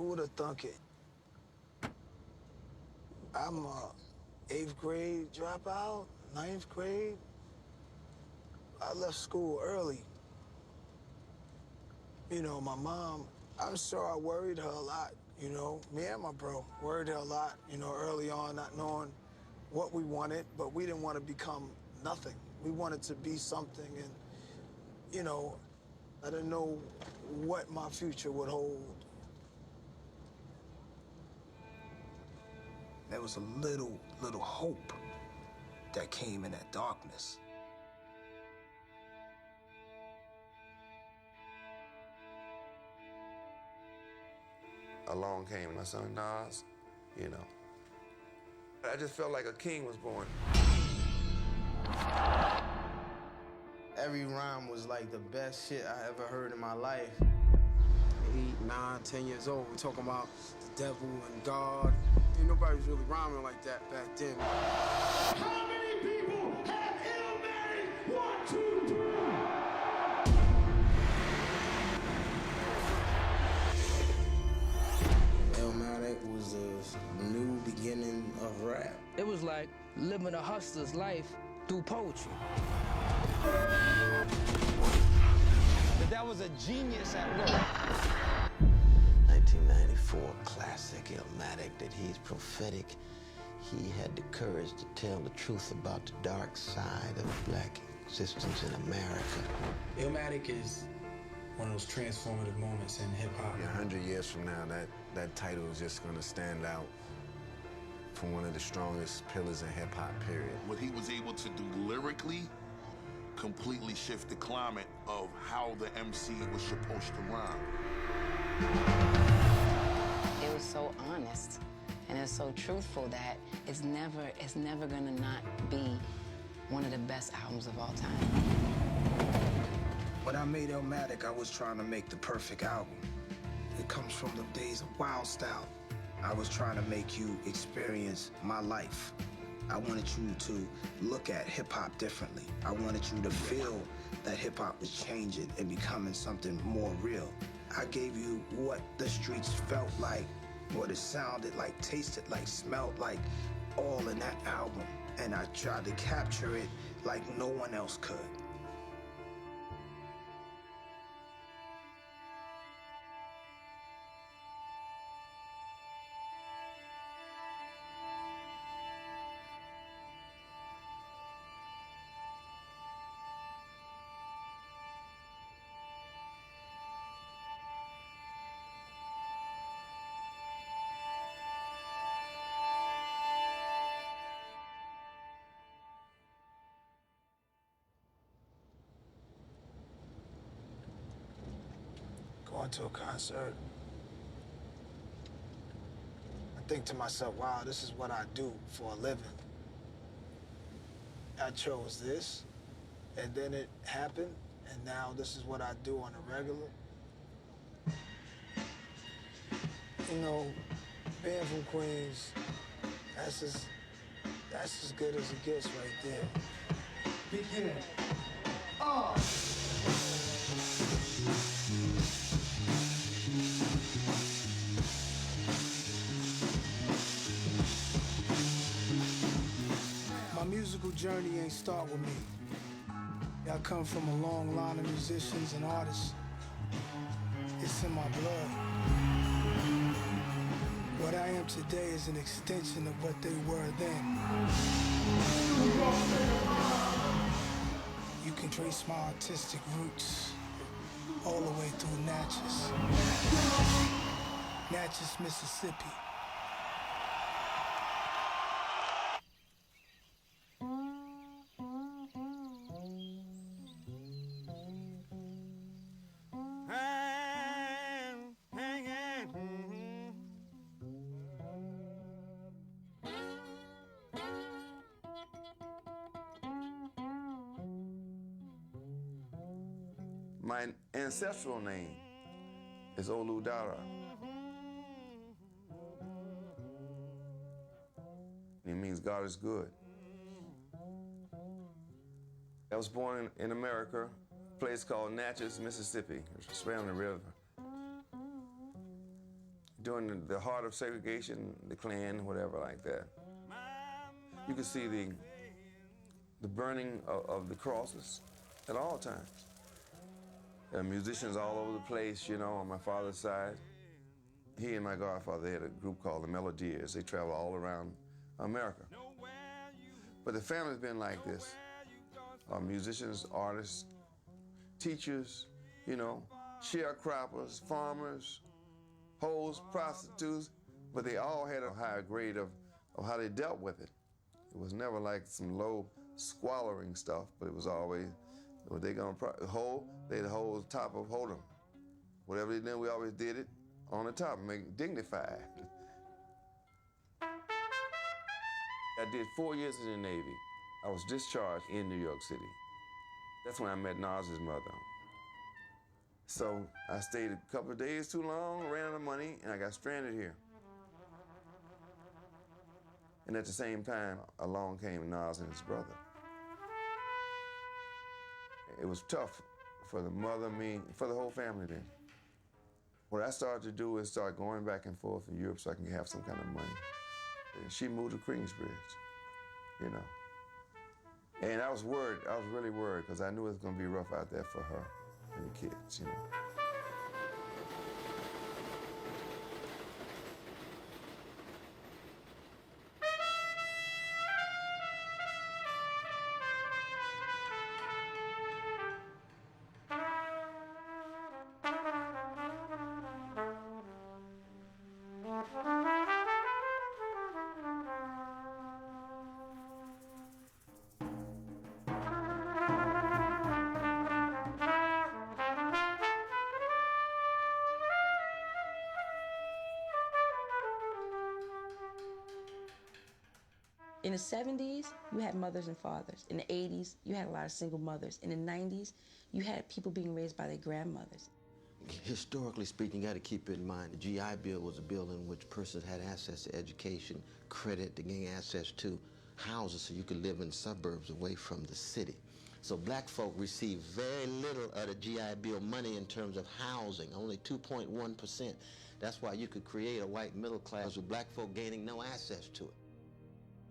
Who would have thunk it? I'm a 8th grade dropout, 9th grade. I left school early. You know, my mom, I'm sure I worried her a lot, you know. Me and my bro worried her a lot, you know, early on, not knowing what we wanted, but we didn't want to become nothing. We wanted to be something, and, you know, I didn't know what my future would hold. There was a little hope that came in that darkness. Along came my son Nas, you know. I just felt like a king was born. Every rhyme was like the best shit I ever heard in my life. 8, 9, 10 years old, we're talking about the devil and God. Ain't nobody was really rhyming like that back then. How many people have Illmatic? 1, 2, 3. Illmatic was the new beginning of rap. It was like living a hustler's life through poetry. That was a genius at work. 1994 classic Illmatic, that he's prophetic. He had the courage to tell the truth about the dark side of black existence in America. Illmatic is one of those transformative moments in hip-hop. 100 years from now, that title is just going to stand out for one of the strongest pillars in hip-hop, period. What he was able to do lyrically completely shift the climate of how the MC was supposed to rhyme. It was so honest and it's so truthful that it's never gonna not be one of the best albums of all time. When I made Illmatic, I was trying to make the perfect album. It comes from the days of Wild Style. I was trying to make you experience my life. I wanted you to look at hip-hop differently. I wanted you to feel that hip-hop was changing and becoming something more real. I gave you what the streets felt like, what it sounded like, tasted like, smelled like, all in that album. And I tried to capture it like no one else could. Going to a concert, I think to myself, wow, this is what I do for a living. I chose this, and then it happened, and now this is what I do on a regular. You know, being from Queens, that's as good as it gets right there. Begin. My musical journey ain't start with me. I come from a long line of musicians and artists. It's in my blood. What I am today is an extension of what they were then. You can trace my artistic roots all the way through Natchez. Natchez, Mississippi. My ancestral name is Oludara. It means God is good. I was born in America, a place called Natchez, Mississippi. It's right on the river. During the heart of segregation, the Klan, whatever like that, you could see the burning of the crosses at all times. There are musicians all over the place, you know, on my father's side. He and my godfather, they had a group called the Melodiers. They travel all around America. But the family's been like this. Musicians, artists, teachers, you know, sharecroppers, farmers, hoes, prostitutes, but they all had a higher grade of how they dealt with it. It was never like some low squalling stuff, but it was always, were they gonna hold, they'd hold the top of hold 'em. Whatever they did, we always did it on the top, make it dignified. I did 4 years in the Navy. I was discharged in New York City. That's when I met Nas's mother. So I stayed a couple of days too long, ran out of money, and I got stranded here. And at the same time, along came Nas and his brother. It was tough for the mother, me, for the whole family then. What I started to do is start going back and forth in Europe so I can have some kind of money. And she moved to Queensbridge, you know. And I was worried, I was really worried, because I knew it was gonna be rough out there for her and the kids, you know. In the 70s, you had mothers and fathers. In the 80s, you had a lot of single mothers. In the 90s, you had people being raised by their grandmothers. Historically speaking, you got to keep in mind the GI Bill was a bill in which persons had access to education, credit, to gain access to houses so you could live in suburbs away from the city. So black folk received very little of the GI Bill money in terms of housing, only 2.1%. That's why you could create a white middle class with black folk gaining no access to it.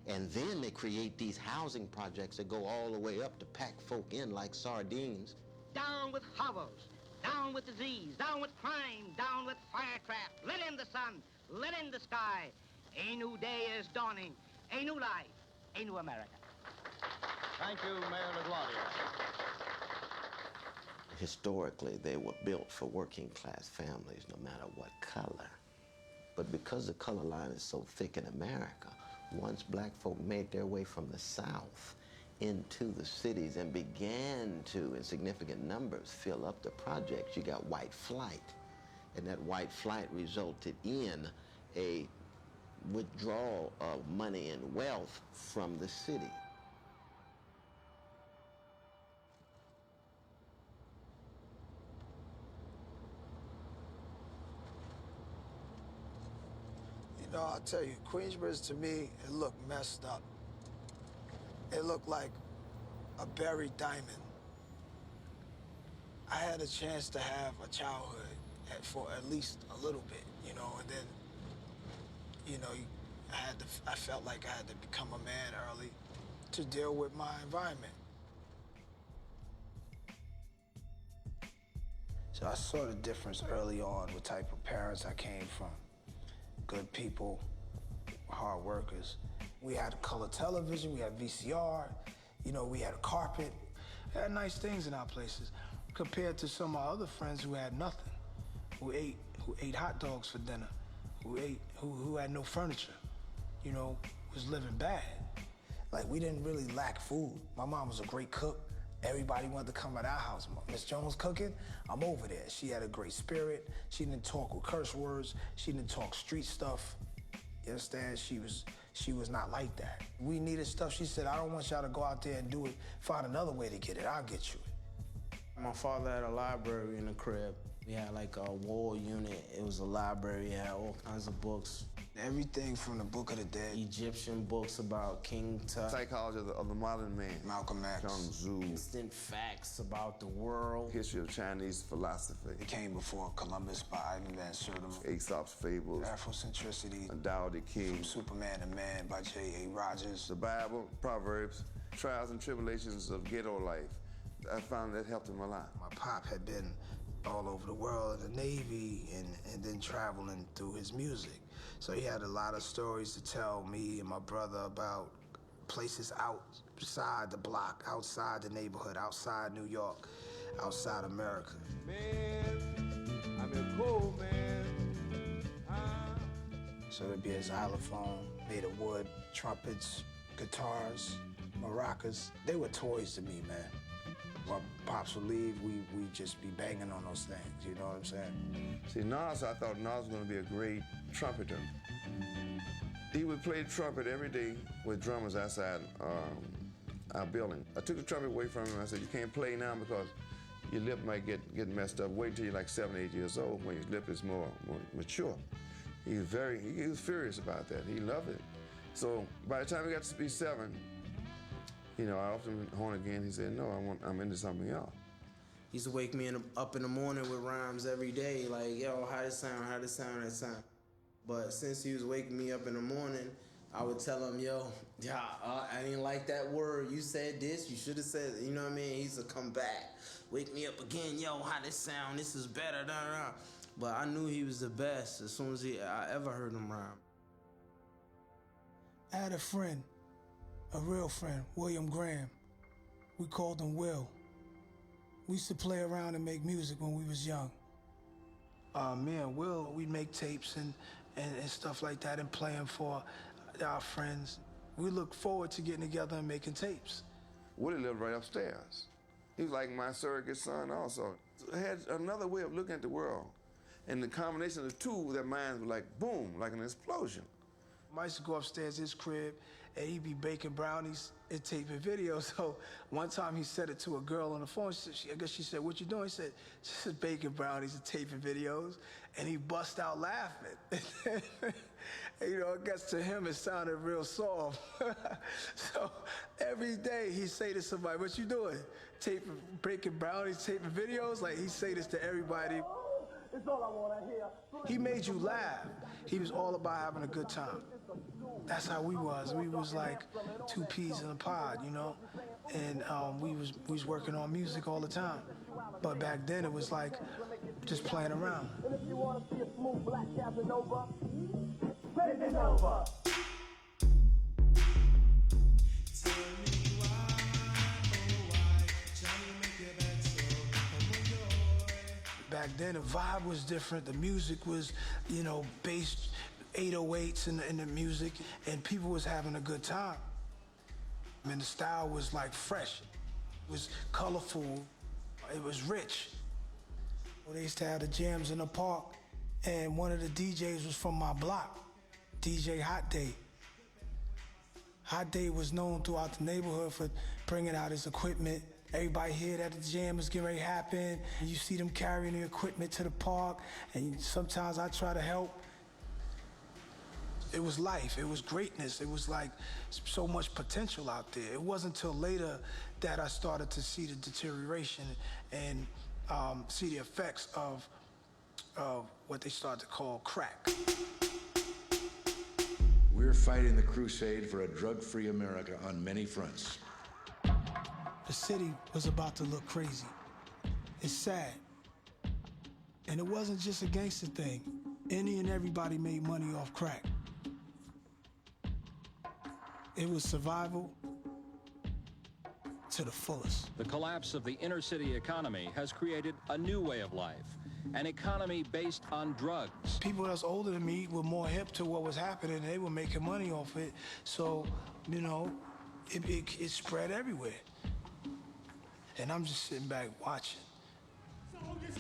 And then they create these housing projects that go all the way up to pack folk in like sardines. Down with hovels, down with disease, down with crime, down with firecraft. Let in the sun, let in the sky. A new day is dawning, a new life, a new America. Thank you, Mayor LaGuardia. Historically, they were built for working class families, no matter what color. But because the color line is so thick in America, once black folk made their way from the South into the cities and began to, in significant numbers, fill up the projects, you got white flight. And that white flight resulted in a withdrawal of money and wealth from the city. You know, I'll tell you, Queensbridge to me, it looked messed up. It looked like a buried diamond. I had a chance to have a childhood for at least a little bit, you know, and then, you know, I felt like I had to become a man early to deal with my environment. So I saw the difference early on what type of parents I came from. Good people, hard workers. We had color television, we had VCR, you know, we had a carpet. We had nice things in our places compared to some of my other friends who had nothing, who ate hot dogs for dinner, who had no furniture, you know, was living bad. Like, we didn't really lack food. My mom was a great cook. Everybody wanted to come at our house. Miss Jones cooking, I'm over there. She had a great spirit. She didn't talk with curse words. She didn't talk street stuff. You understand? She was not like that. We needed stuff. She said, I don't want y'all to go out there and do it. Find another way to get it. I'll get you it. My father had a library in the crib. We had like a wall unit. It was a library. It had all kinds of books. Everything from the Book of the Dead, Egyptian books about King Tut, psychology of the modern man, Malcolm X, Sun Tzu, instant facts about the world, history of Chinese philosophy. It came before Columbus by Ivan Van Sertima, Aesop's Fables, Afrocentricity, Tao the King, From Superman to Man by J.A. Rogers, the Bible, Proverbs, trials and tribulations of ghetto life. I found that helped him a lot. My pop had been all over the world in the Navy and then traveling through his music. So he had a lot of stories to tell me and my brother about places outside the block, outside the neighborhood, outside New York, outside America. Man, I'm a cool man. So it'd be a xylophone made of wood, trumpets, guitars, maracas. They were toys to me, man. When Pops would leave, we'd just be banging on those things, you know what I'm saying? See, Nas, I thought Nas was going to be a great trumpeter. He would play trumpet every day with drummers outside our building. I took the trumpet away from him. I said, you can't play now because your lip might get messed up. Wait until you're like 7, 8 years old when your lip is more mature. He was furious about that. He loved it. So by the time he got to be 7, you know, I often horn again. He said, no, I'm into something else. He used to wake me up in the morning with rhymes every day, like, yo, how this sound, how this sound, that sound. But since he was waking me up in the morning, I would tell him, yo, I didn't like that word. You said this, you should have said, you know what I mean? He used to come back, wake me up again, yo, how this sound, this is better, da, da, da. But I knew he was the best as soon as I ever heard him rhyme. I had a friend, a real friend, William Graham. We called him Will. We used to play around and make music when we was young. Me and Will, we'd make tapes and stuff like that and play them for our friends. We look forward to getting together and making tapes. Willie lived right upstairs. He was like my surrogate son also. I had another way of looking at the world. And the combination of the two, their minds were like, boom, like an explosion. I used to go upstairs to his crib, and he'd be baking brownies and taping videos. So one time he said it to a girl on the phone. I guess she said, what you doing? He said, just baking brownies and taping videos. And he bust out laughing. And, you know, I guess to him it sounded real soft. So every day he'd say to somebody, what you doing? Baking brownies, taping videos? Like he'd say this to everybody. It's all I want to hear. He made you laugh. He was all about having a good time. That's how we was. We was like 2 peas in a pod, you know? And we was working on music all the time. But back then it was like just playing around. And if you want to see a smooth black Casanova, take it over. Back then, the vibe was different. The music was, you know, based 808s in the music, and people was having a good time. I mean, the style was like fresh. It was colorful. It was rich. Well, they used to have the jams in the park, and one of the DJs was from my block, DJ Hot Day. Hot Day was known throughout the neighborhood for bringing out his equipment. Everybody here that the jam is getting ready to happen. You see them carrying the equipment to the park, and sometimes I try to help. It was life, it was greatness, it was like so much potential out there. It wasn't until later that I started to see the deterioration and see the effects of what they started to call crack. We're fighting the crusade for a drug-free America on many fronts. The city was about to look crazy. It's sad. And it wasn't just a gangster thing. Any and everybody made money off crack. It was survival to the fullest. The collapse of the inner city economy has created a new way of life, an economy based on drugs. People that's older than me were more hip to what was happening. They were making money off it. So, you know, it spread everywhere. And I'm just sitting back watching. I know this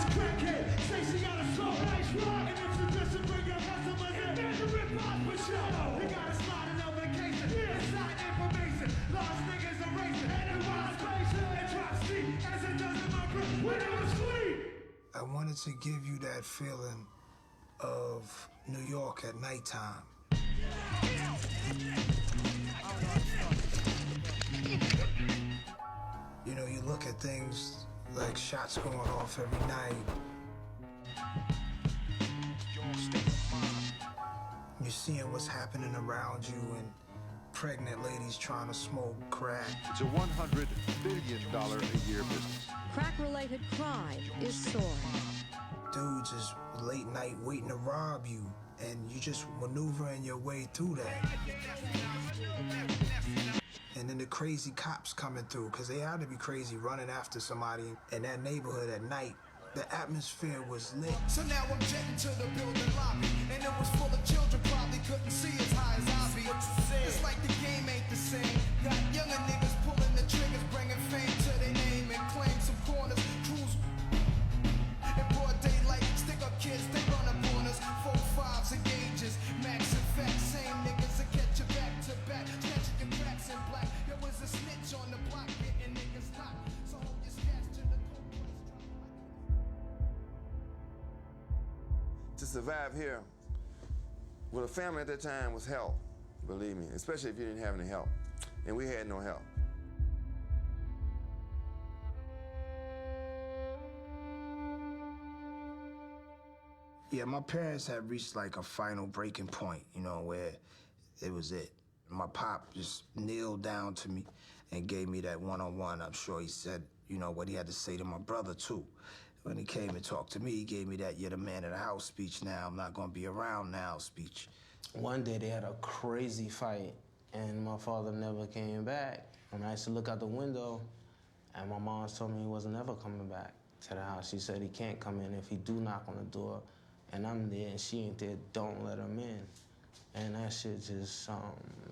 crackhead say she got a soft nice rock, and if she just bring your customers in, there's a rip off for sure. They got a slide in on vacation, inside information, lost niggas erasing, and it was spaceship, and drop steep as it does in my grip when I was asleep. I wanted to give you that feeling of New York at nighttime. You know, you look at things like shots going off every night. You're seeing what's happening around you and pregnant ladies trying to smoke crack. It's a $100 billion a year business. Crack-related crime is soaring. Dudes is late night waiting to rob you, and you just maneuvering your way through that. And then the crazy cops coming through, because they had to be crazy running after somebody in that neighborhood at night. The atmosphere was lit. So now I'm jetting to the building lobby, and it was full of children, probably couldn't see as high as I be. It's like the game ain't the same. Got younger niggas pulling the triggers, bringing fame to their name and claim some corners. Cruise in broad daylight, stick up kids, they run up on us. 4-5s and gauges, max and facts, same niggas that catch you back to back, snatching your cracks in black. There was a snitch on the block, getting niggas locked. So hold your scats to the cold place. To survive here with a family at that time was hell, believe me, especially if you didn't have any help. And we had no help. Yeah, my parents had reached like a final breaking point, you know, where it was it. My pop just kneeled down to me and gave me that one-on-one. I'm sure he said, you know, what he had to say to my brother, too. When he came and talked to me, he gave me that, you're the man of the house speech now, I'm not gonna be around now speech. One day they had a crazy fight, and my father never came back. And I used to look out the window, and my mom told me he wasn't ever coming back to the house. She said he can't come in if he do knock on the door, and I'm there and she ain't there, don't let him in. And that shit just,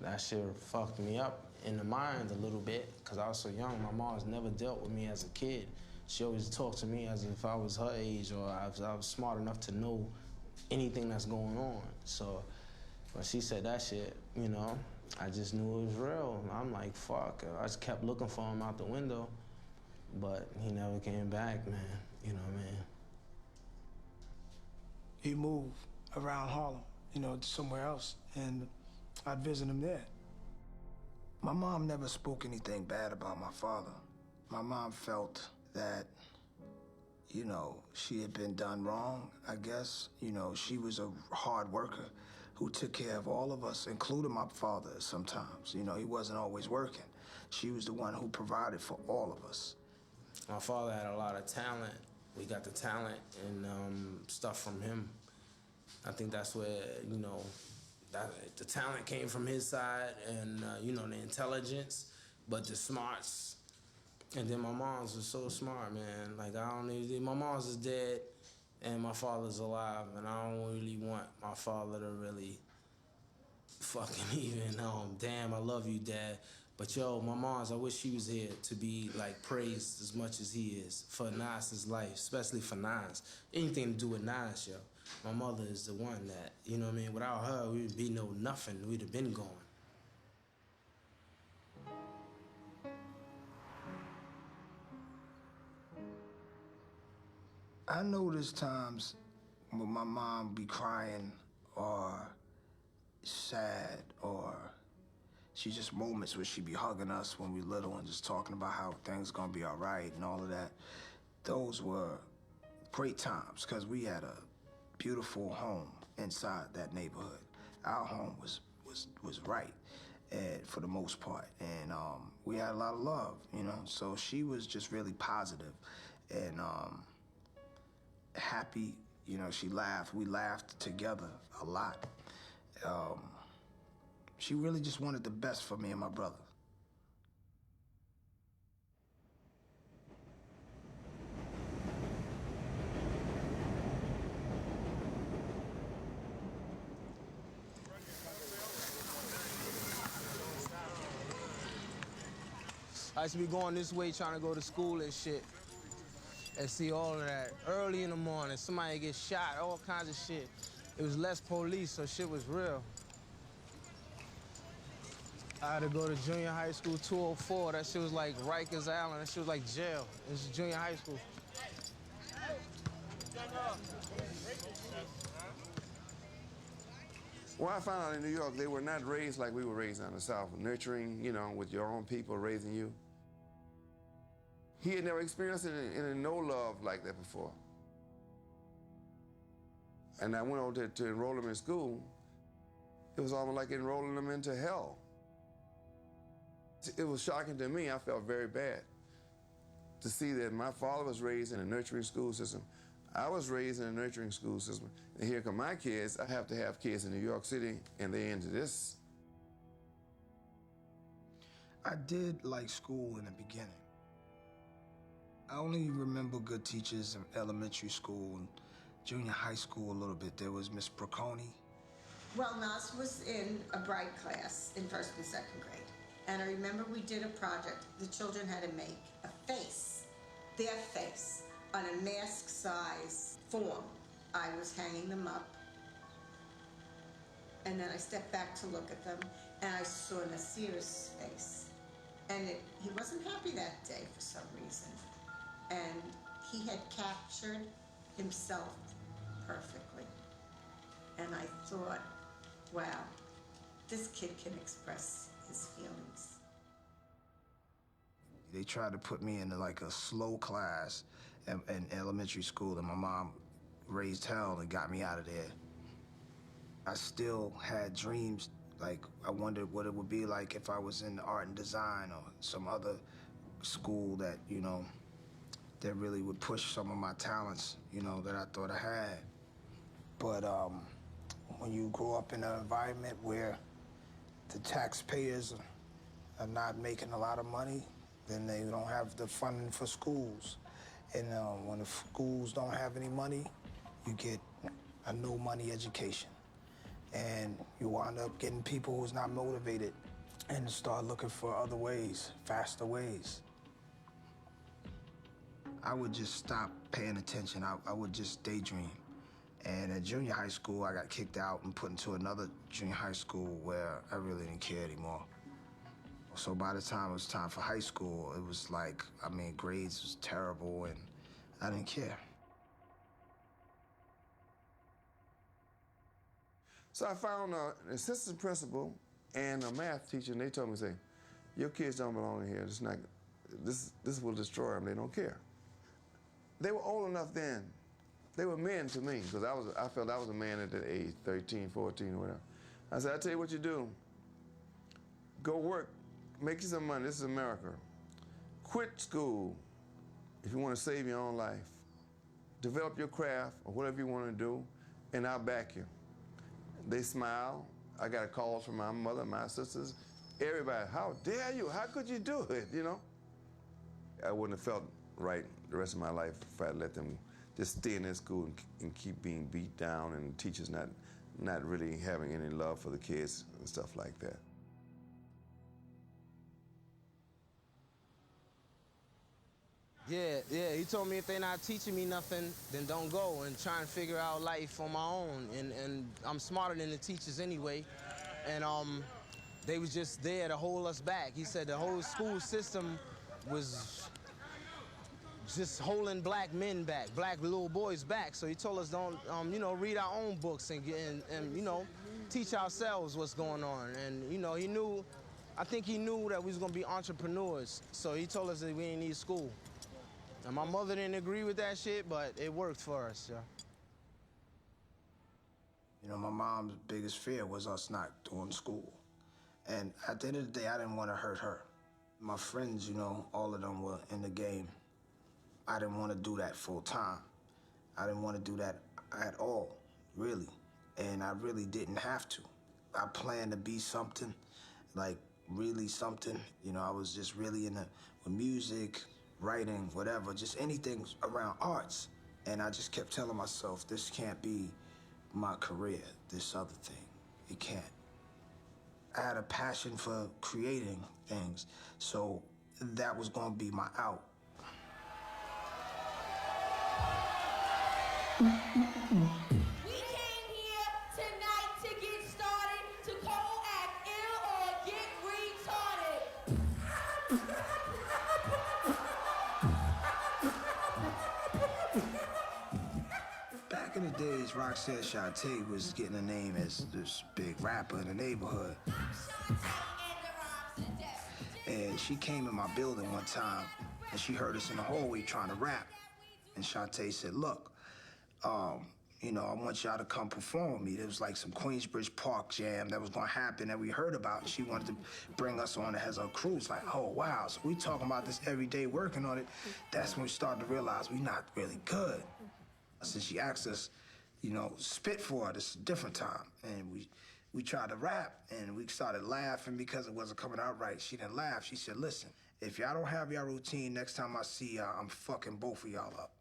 that shit fucked me up in the mind a little bit, because I was so young. My mom's never dealt with me as a kid. She always talked to me as if I was her age or I was smart enough to know anything that's going on. So when she said that shit, you know, I just knew it was real. And I'm like, fuck. I just kept looking for him out the window, but he never came back, man. You know what I mean? He moved around Harlem, you know, somewhere else, and I'd visit him there. My mom never spoke anything bad about my father. My mom felt that, you know, she had been done wrong, I guess. You know, she was a hard worker who took care of all of us, including my father sometimes. You know, he wasn't always working. She was the one who provided for all of us. My father had a lot of talent. We got the talent and stuff from him. I think that's where, you know, the talent came from his side and, you know, the intelligence, but the smarts. And then my mom's was so smart, man. Like, my mom's is dead and my father's alive, and I don't really want my father to really fucking even, damn, I love you, Dad. But yo, my mom's, I wish she was here to be like praised as much as he is for Nas's life, especially for Nas. Anything to do with Nas, yo. My mother is the one that, you know what I mean? Without her, we would be no nothing. We'd have been gone. I notice times when my mom be crying or sad, or she just moments where she be hugging us when we little and just talking about how things gonna be all right and all of that. Those were great times because we had a beautiful home inside that neighborhood. Our home was right, and for the most part, and we had a lot of love, you know. So she was just really positive and happy. You know, she laughed. We laughed together a lot. She really just wanted the best for me and my brother. I used to be going this way trying to go to school and shit and see all of that. Early in the morning, somebody get shot, all kinds of shit. It was less police, so shit was real. I had to go to junior high school 204. That shit was like Rikers Island. That shit was like jail. It was junior high school. Well, I found out in New York, they were not raised like we were raised down in the South, nurturing, you know, with your own people raising you. He had never experienced it in no love like that before. And I went over to enroll him in school. It was almost like enrolling him into hell. It was shocking to me. I felt very bad to see that my father was raised in a nurturing school system. I was raised in a nurturing school system. And here come my kids. I have to have kids in New York City, and they into this. I did like school in the beginning. I only remember good teachers in elementary school and junior high school a little bit. There was Miss Brocconi. Well, Nas was in a bright class in first and second grade. And I remember we did a project. The children had to make a face, their face, on a mask-size form. I was hanging them up. And then I stepped back to look at them, and I saw Nasir's face. And he wasn't happy that day for some reason. And he had captured himself perfectly. And I thought, wow, this kid can express his feelings. They tried to put me into like a slow class in elementary school, and my mom raised hell and got me out of there. I still had dreams, like I wondered what it would be like if I was in art and design or some other school that, you know, that really would push some of my talents, you know, that I thought I had. But when you grow up in an environment where the taxpayers are not making a lot of money, then they don't have the funding for schools. And when the schools don't have any money, you get a no-money education. And you wind up getting people who's not motivated and start looking for other ways, faster ways. I would just stop paying attention. I would just daydream. And at junior high school, I got kicked out and put into another junior high school where I really didn't care anymore. So by the time it was time for high school, it was like, I mean, grades was terrible and I didn't care. So I found an assistant principal and a math teacher, and they told me, say, your kids don't belong in here. This will destroy them. They don't care. They were old enough then. They were men to me, because I felt I was a man at that age, 13, 14, or whatever. I said, I'll tell you what you do. Go work, make you some money. This is America. Quit school if you want to save your own life. Develop your craft or whatever you want to do, and I'll back you. They smile. I got calls from my mother, my sisters, everybody. How dare you? How could you do it, you know? I wouldn't have felt right the rest of my life if I let them just stay in their school and keep being beat down and teachers not really having any love for the kids and stuff like that. Yeah, he told me if they're not teaching me nothing, then don't go and try and figure out life on my own. And I'm smarter than the teachers anyway. And they was just there to hold us back. He said the whole school system was just holding black men back, black little boys back. So he told us don't, you know, read our own books and you know, teach ourselves what's going on. And, you know, I think he knew that we was gonna be entrepreneurs. So he told us that we didn't need school. And my mother didn't agree with that shit, but it worked for us, yeah. You know, my mom's biggest fear was us not doing school. And at the end of the day, I didn't want to hurt her. My friends, you know, all of them were in the game. I didn't want to do that full time. I didn't want to do that at all, really. And I really didn't have to. I planned to be something, like really something. You know, I was just really with music, writing, whatever, just anything around arts. And I just kept telling myself, this can't be my career, this other thing. It can't. I had a passion for creating things, so that was gonna be my out. We came here tonight to get started, to co-act ill or get retarded. Back in the days, age, Rock said Shantae was getting a name as this big rapper in the neighborhood. And she came in my building one time, and she heard us in the hallway trying to rap. And Shantae said, look, you know, I want y'all to come perform with me. There was like some Queensbridge Park jam that was gonna happen that we heard about. And she wanted to bring us on as a crew. It's like, oh, wow. So we talking about this every day, working on it. That's when we started to realize we're not really good. So she asked us, you know, spit for her this different time. And we tried to rap, and we started laughing because it wasn't coming out right. She didn't laugh. She said, listen, if y'all don't have y'all routine, next time I see y'all, I'm fucking both of y'all up.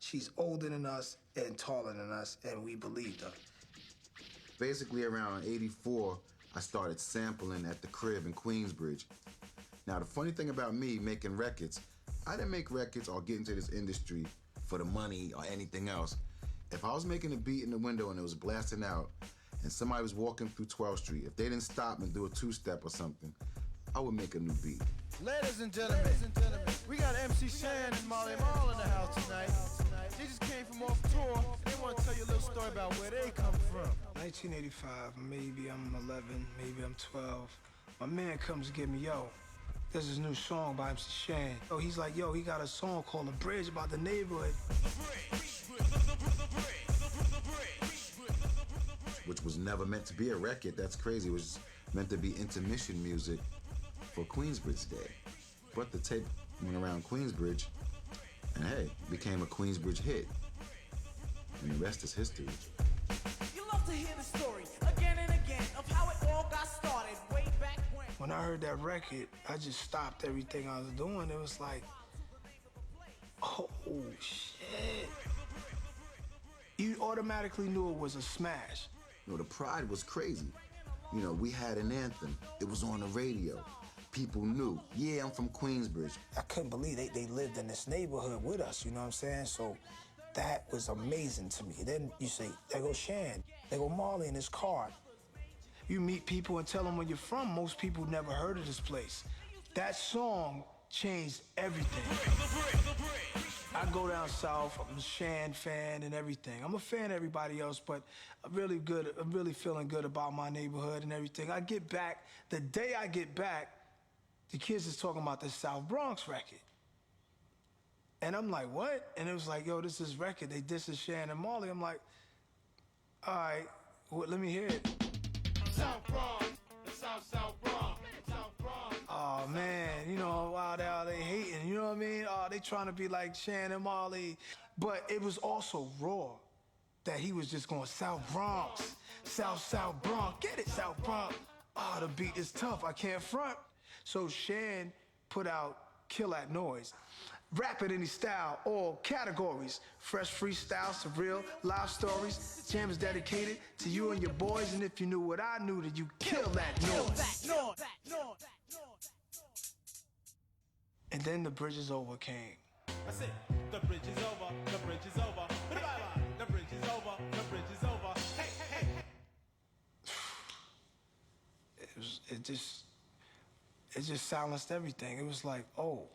She's older than us and taller than us, and we believed her. Basically, around 84, I started sampling at the crib in Queensbridge. Now, the funny thing about me making records, I didn't make records or get into this industry for the money or anything else. If I was making a beat in the window and it was blasting out, and somebody was walking through 12th Street, if they didn't stop and do a two-step or something, I would make a new beat. Ladies and gentlemen, we got MC Shan and Molly Mall in the house tonight. They just came from off tour. They want to tell you a little story about where they come from. 1985, maybe I'm 11, maybe I'm 12. My man comes to get me, yo, there's this new song by MC Shan. Oh, he's like, yo, he got a song called The Bridge about the neighborhood. Which was never meant to be a record. That's crazy. It was meant to be intermission music for Queensbridge Day. But the tape went around Queensbridge, and hey, it became a Queensbridge hit. And the rest is history. You love to hear the story again and again of how it all got started way back when. When I heard that record, I just stopped everything I was doing. It was like, oh, shit. You automatically knew it was a smash. You know, the pride was crazy. You know, we had an anthem. It was on the radio. People knew, yeah, I'm from Queensbridge. I couldn't believe they lived in this neighborhood with us, you know what I'm saying? So that was amazing to me. Then you say, there goes Shan, there go Marley in his car. You meet people and tell them where you're from. Most people never heard of this place. That song changed everything. I go down south, I'm a Shan fan and everything. I'm a fan of everybody else, but I'm really feeling good about my neighborhood and everything. I get back, the day I get back, the kids is talking about the South Bronx record. And I'm like, what? And it was like, yo, this is record. This is Shan and Marley. I'm like, all right, well, let me hear it. South Bronx, the South Bronx, South Bronx. Oh, man, you know, wow, they hating, you know what I mean? Oh, they trying to be like Shan and Marley. But it was also raw that he was just going South Bronx, South Bronx, get it, South Bronx. Oh, the beat is tough, I can't front. So Shan put out Kill That Noise. Rap in any style, all categories. Fresh freestyle, surreal, live stories. Jam is dedicated to you and your boys, and if you knew what I knew, then you kill that noise. And then The Bridge Is Over came. That's it. The bridge is over. The bridge is over. The bridge is over. The bridge is over. Hey, hey, hey. It just silenced everything. It was like, oh,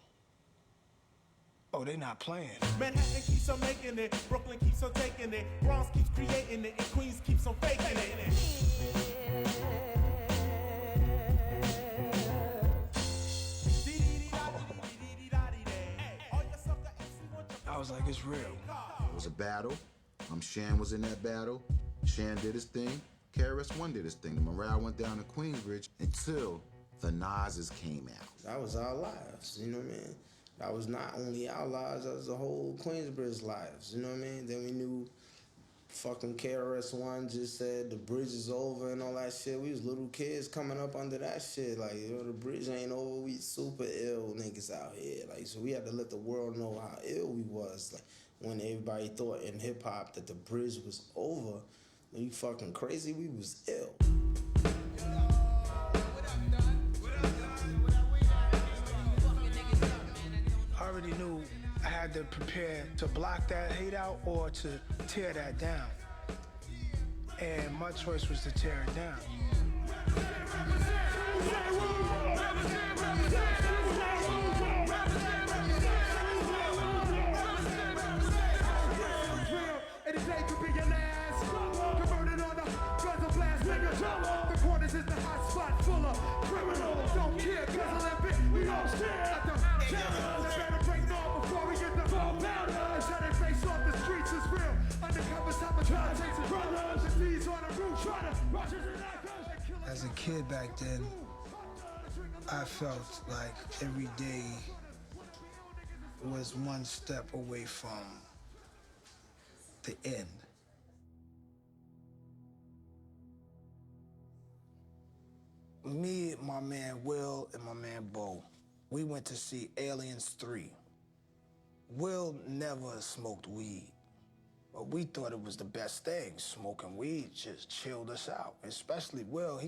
they not playing. Manhattan keeps on making it. Brooklyn keeps on taking it. Bronx keeps creating it. And Queens keeps on faking it. I was like, it's real. It was a battle. Shan was in that battle. Shan did his thing. KRS-One did his thing. The morale went down to Queensbridge until the Nas's came out. That was our lives, you know what I mean? That was not only our lives, that was the whole Queensbridge lives, you know what I mean? Then we knew fucking KRS-One just said the bridge is over and all that shit. We was little kids coming up under that shit. Like, yo, the bridge ain't over. We super ill niggas out here. Like, so we had to let the world know how ill we was. Like, when everybody thought in hip-hop that the bridge was over, are you fucking crazy? We was ill. I already knew I had to prepare to block that hate out or to tear that down. And my choice was to tear it down. It is hate to be an ass. is the hot spot full of criminals. Don't care, cause Olympic, we don't stare at them. They better break law before we get the ball powder. They said they face off the streets is real. Undercover sabotage, brothers, and these on the roof, trying to rush us in that. As a kid back then, I felt like every day was one step away from the end. Me, my man Will, and my man Bo, we went to see Aliens 3. Will never smoked weed, but we thought it was the best thing. Smoking weed just chilled us out, especially Will.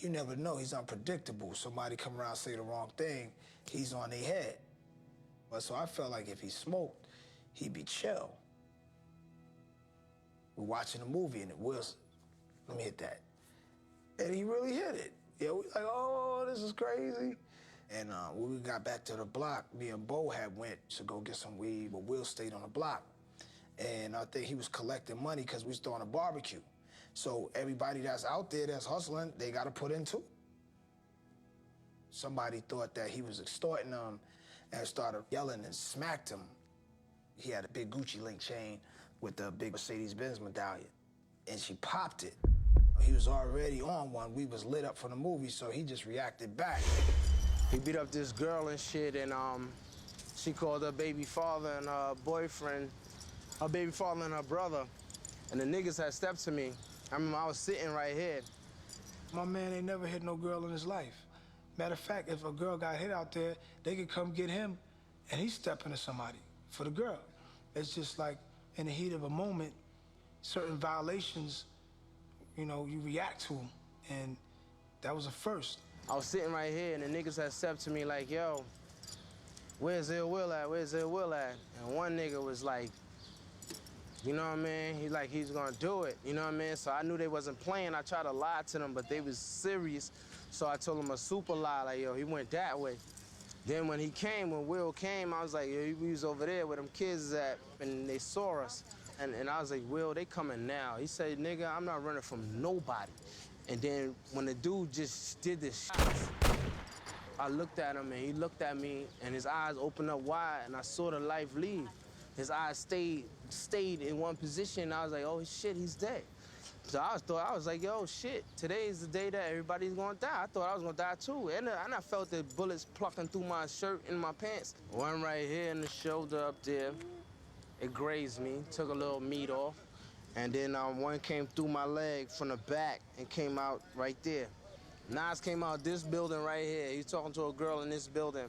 You never know, he's unpredictable. Somebody come around, say the wrong thing, he's on their head. But so I felt like if he smoked, he'd be chill. We're watching a movie and Will's, let me hit that. And he really hit it. Yeah, we like, oh, this is crazy. And when we got back to the block, me and Bo had went to go get some weed, but Will stayed on the block. And I think he was collecting money because we was throwing a barbecue. So everybody that's out there that's hustling, they got to put in too. Somebody thought that he was extorting them and started yelling and smacked him. He had a big Gucci link chain with the big Mercedes-Benz medallion, and she popped it. He was already on one. We was lit up for the movie, so he just reacted back. He beat up this girl and shit, and she called her baby father and her boyfriend, her baby father and her brother, and the niggas had stepped to me. I remember I was sitting right here. My man ain't never hit no girl in his life. Matter of fact, if a girl got hit out there, they could come get him, and he's stepping to somebody for the girl. It's just like, in the heat of a moment, certain violations, you know, you react to them, and that was a first. I was sitting right here, and the niggas had stepped to me like, yo, where's Ill Will at? Where's Ill Will at? And one nigga was like, you know what I mean? He's gonna do it, you know what I mean? So I knew they wasn't playing. I tried to lie to them, but they was serious. So I told them a super lie, like, yo, he went that way. Then when Will came, I was like, yo, he was over there where them kids at, and they saw us. And I was like, Will, they coming now. He said, nigga, I'm not running from nobody. And then when the dude just did this shit, I looked at him and he looked at me and his eyes opened up wide and I saw the life leave. His eyes stayed in one position. I was like, oh shit, he's dead. So I was like, yo, shit, today is the day that everybody's gonna die. I thought I was gonna die too. And I felt the bullets plucking through my shirt and my pants. One right here in the shoulder up there. It grazed me, took a little meat off. And then one came through my leg from the back and came out right there. Nas came out this building right here. He was talking to a girl in this building.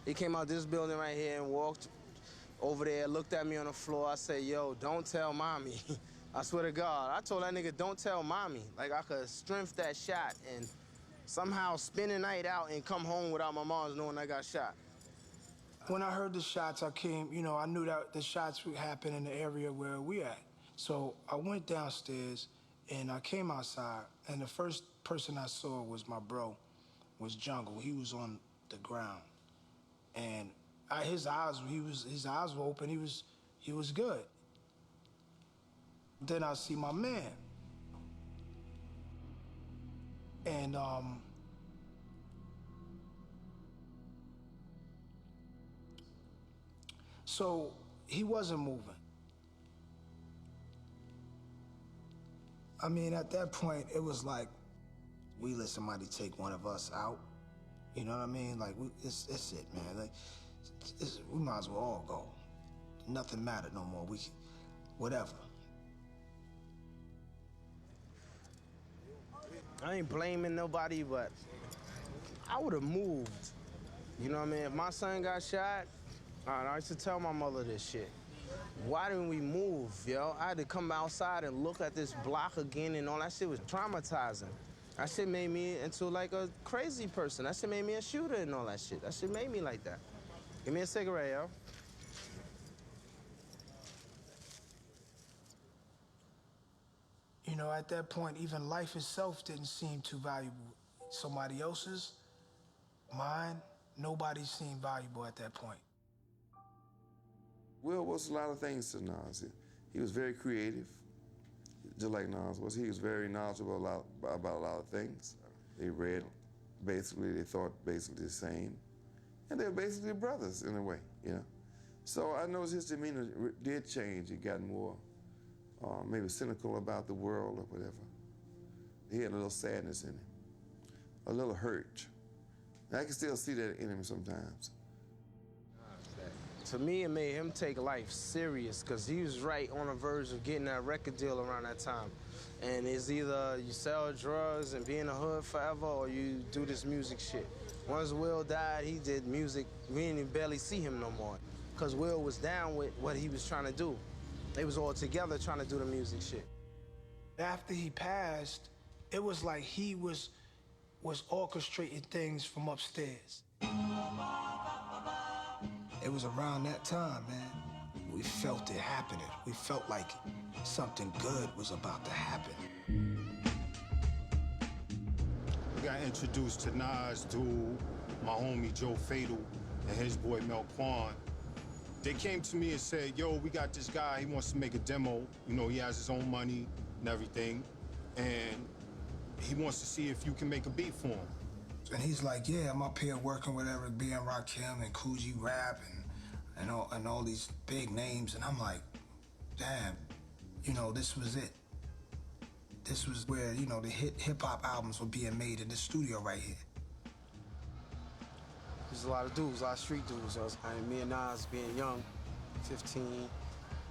He came out this building right here and walked over there, looked at me on the floor. I said, yo, don't tell mommy. I swear to God. I told that nigga, don't tell mommy. Like I could strength that shot and somehow spend the night out and come home without my mom's knowing I got shot. When I heard the shots, I came, you know, I knew that the shots would happen in the area where we at. So I went downstairs and I came outside and the first person I saw was my bro, was Jungle. He was on the ground. And his eyes were open, he was good. Then I see my man. And so he wasn't moving. I mean, at that point, it was like, we let somebody take one of us out. You know what I mean? Like, it's it, man. Like, we might as well all go. Nothing mattered no more. Whatever. I ain't blaming nobody, but I would have moved. You know what I mean? If my son got shot, I used to tell my mother this shit. Why didn't we move, yo? I had to come outside and look at this block again and all that shit was traumatizing. That shit made me into like a crazy person. That shit made me a shooter and all that shit. That shit made me like that. Give me a cigarette, yo. You know, at that point, even life itself didn't seem too valuable. Somebody else's, mine, nobody seemed valuable at that point. Will was a lot of things to Nas. He was very creative. just like Nas was. He was very knowledgeable about a lot of things. They read, basically, they thought basically the same. And they were basically brothers in a way, you know. So I noticed his demeanor did change. He got more maybe cynical about the world or whatever. He had a little sadness in him, a little hurt. And I can still see that in him sometimes. To me, it made him take life serious because he was right on the verge of getting that record deal around that time. And it's either you sell drugs and be in the hood forever or you do this music shit. Once Will died, he did music. We didn't even barely see him no more because Will was down with what he was trying to do. They was all together trying to do the music shit. After he passed, it was like he was orchestrating things from upstairs. It was around that time, man. We felt it happening. We felt like something good was about to happen. We got introduced to Nas, Dude, my homie Joe Fatal, and his boy Mel Quan. They came to me and said, yo, we got this guy, he wants to make a demo. You know, he has his own money and everything, and he wants to see if you can make a beat for him. And he's like, yeah, I'm up here working with Eric B. and Rakim and Coogee Rap and all these big names. And I'm like, damn, you know, this was it. This was where, you know, the hip-hop albums were being made in this studio right here. There's a lot of dudes, a lot of street dudes. Me and Nas being young, 15,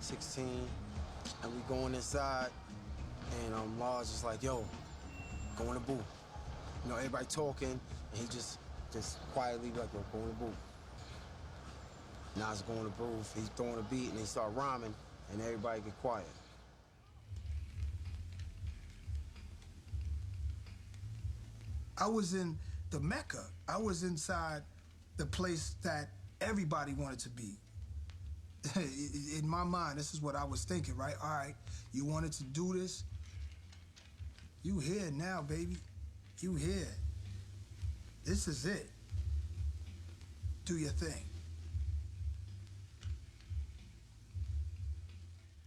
16, and we going inside, and Lars just like, yo, go in the booth. You know, everybody talking, and he just quietly like, yo, go in the booth. Nas go in the booth, he's throwing a beat, and he start rhyming, and everybody get quiet. I was in the Mecca. I was inside the place that everybody wanted to be. In my mind, this is what I was thinking, right? All right, you wanted to do this? You here now, baby. You here. This is it. Do your thing.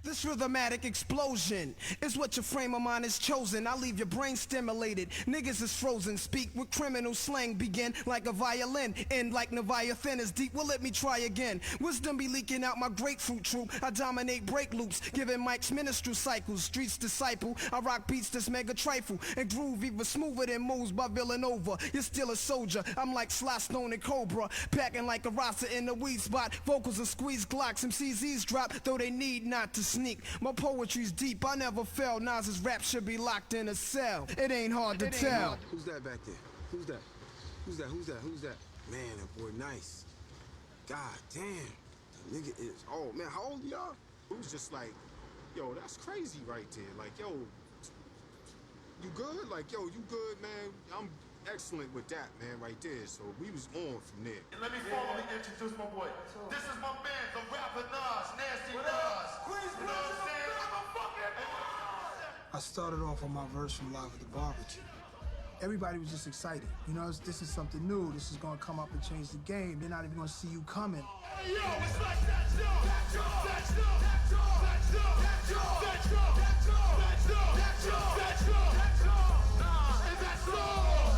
This rhythmatic explosion is what your frame of mind is chosen. I leave your brain stimulated. Niggas is frozen. Speak with criminal slang. Begin like a violin. End like Leviathan is deep. Well, let me try again. Wisdom be leaking out my grapefruit troop. I dominate break loops. Giving mics minstrel cycles. Streets disciple. I rock beats that's mega trifle. And groove even smoother than moves by Villanova. You're still a soldier. I'm like Sly Stone and Cobra. Packing like a Rasta in the weed spot. Vocals and squeeze Glocks. MCZs drop. Though they need not to sneak. My poetry's deep, I never fell. Nas's rap should be locked in a cell. It ain't hard to tell. Who's that back there? Who's that? Who's that? Who's that? Who's that? Man, that boy nice. God damn. That nigga is, oh man, how old y'all? It was just like, yo, that's crazy right there. Like, yo, you good? Like, yo, you good, man? I'm excellent with that, man, right there. So we was on from there. And let me formally introduce my boy. This is my man, the rapper Nas, Nasty Nas. You know what I'm saying? I started off on my verse from Live at the Barbecue. Everybody was just excited. You know, this is something new. This is gonna come up and change the game. They're not even gonna see you coming. Hey, yo, it's like that, yo. That, yo. That, yo. That, yo. That, yo. That, yo. That, yo. That, yo. That, yo. That, yo. That, yo. That, yo. And that's all.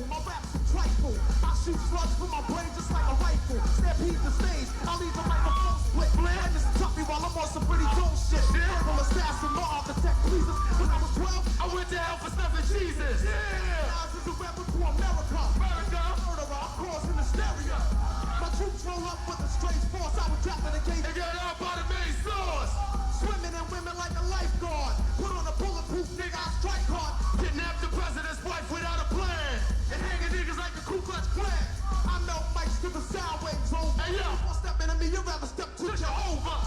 My rap's a trifle. I shoot slugs from my brain just like a rifle. Stampede the stage, I leave the microphone split. Witness tuck me while I'm on some pretty dope shit. Verbal assassin, my architect pleases. When I was 12, I went to hell for stuffing Jesus. Yeah. Nas is a rebel to America. Murderer, I'm causing hysteria. My troops roll up with a strange force. I was trapped in a cage and got out by the main source. Swimming and women like a lifeguard. Put on a bulletproof nigga, I strike hard. Kidnap the president's wife without a plan. And hanging niggas like the Ku Klux Klan. I melt mics to the sound waves over. Hey yo, one step into me, you'd rather step to Jehovah.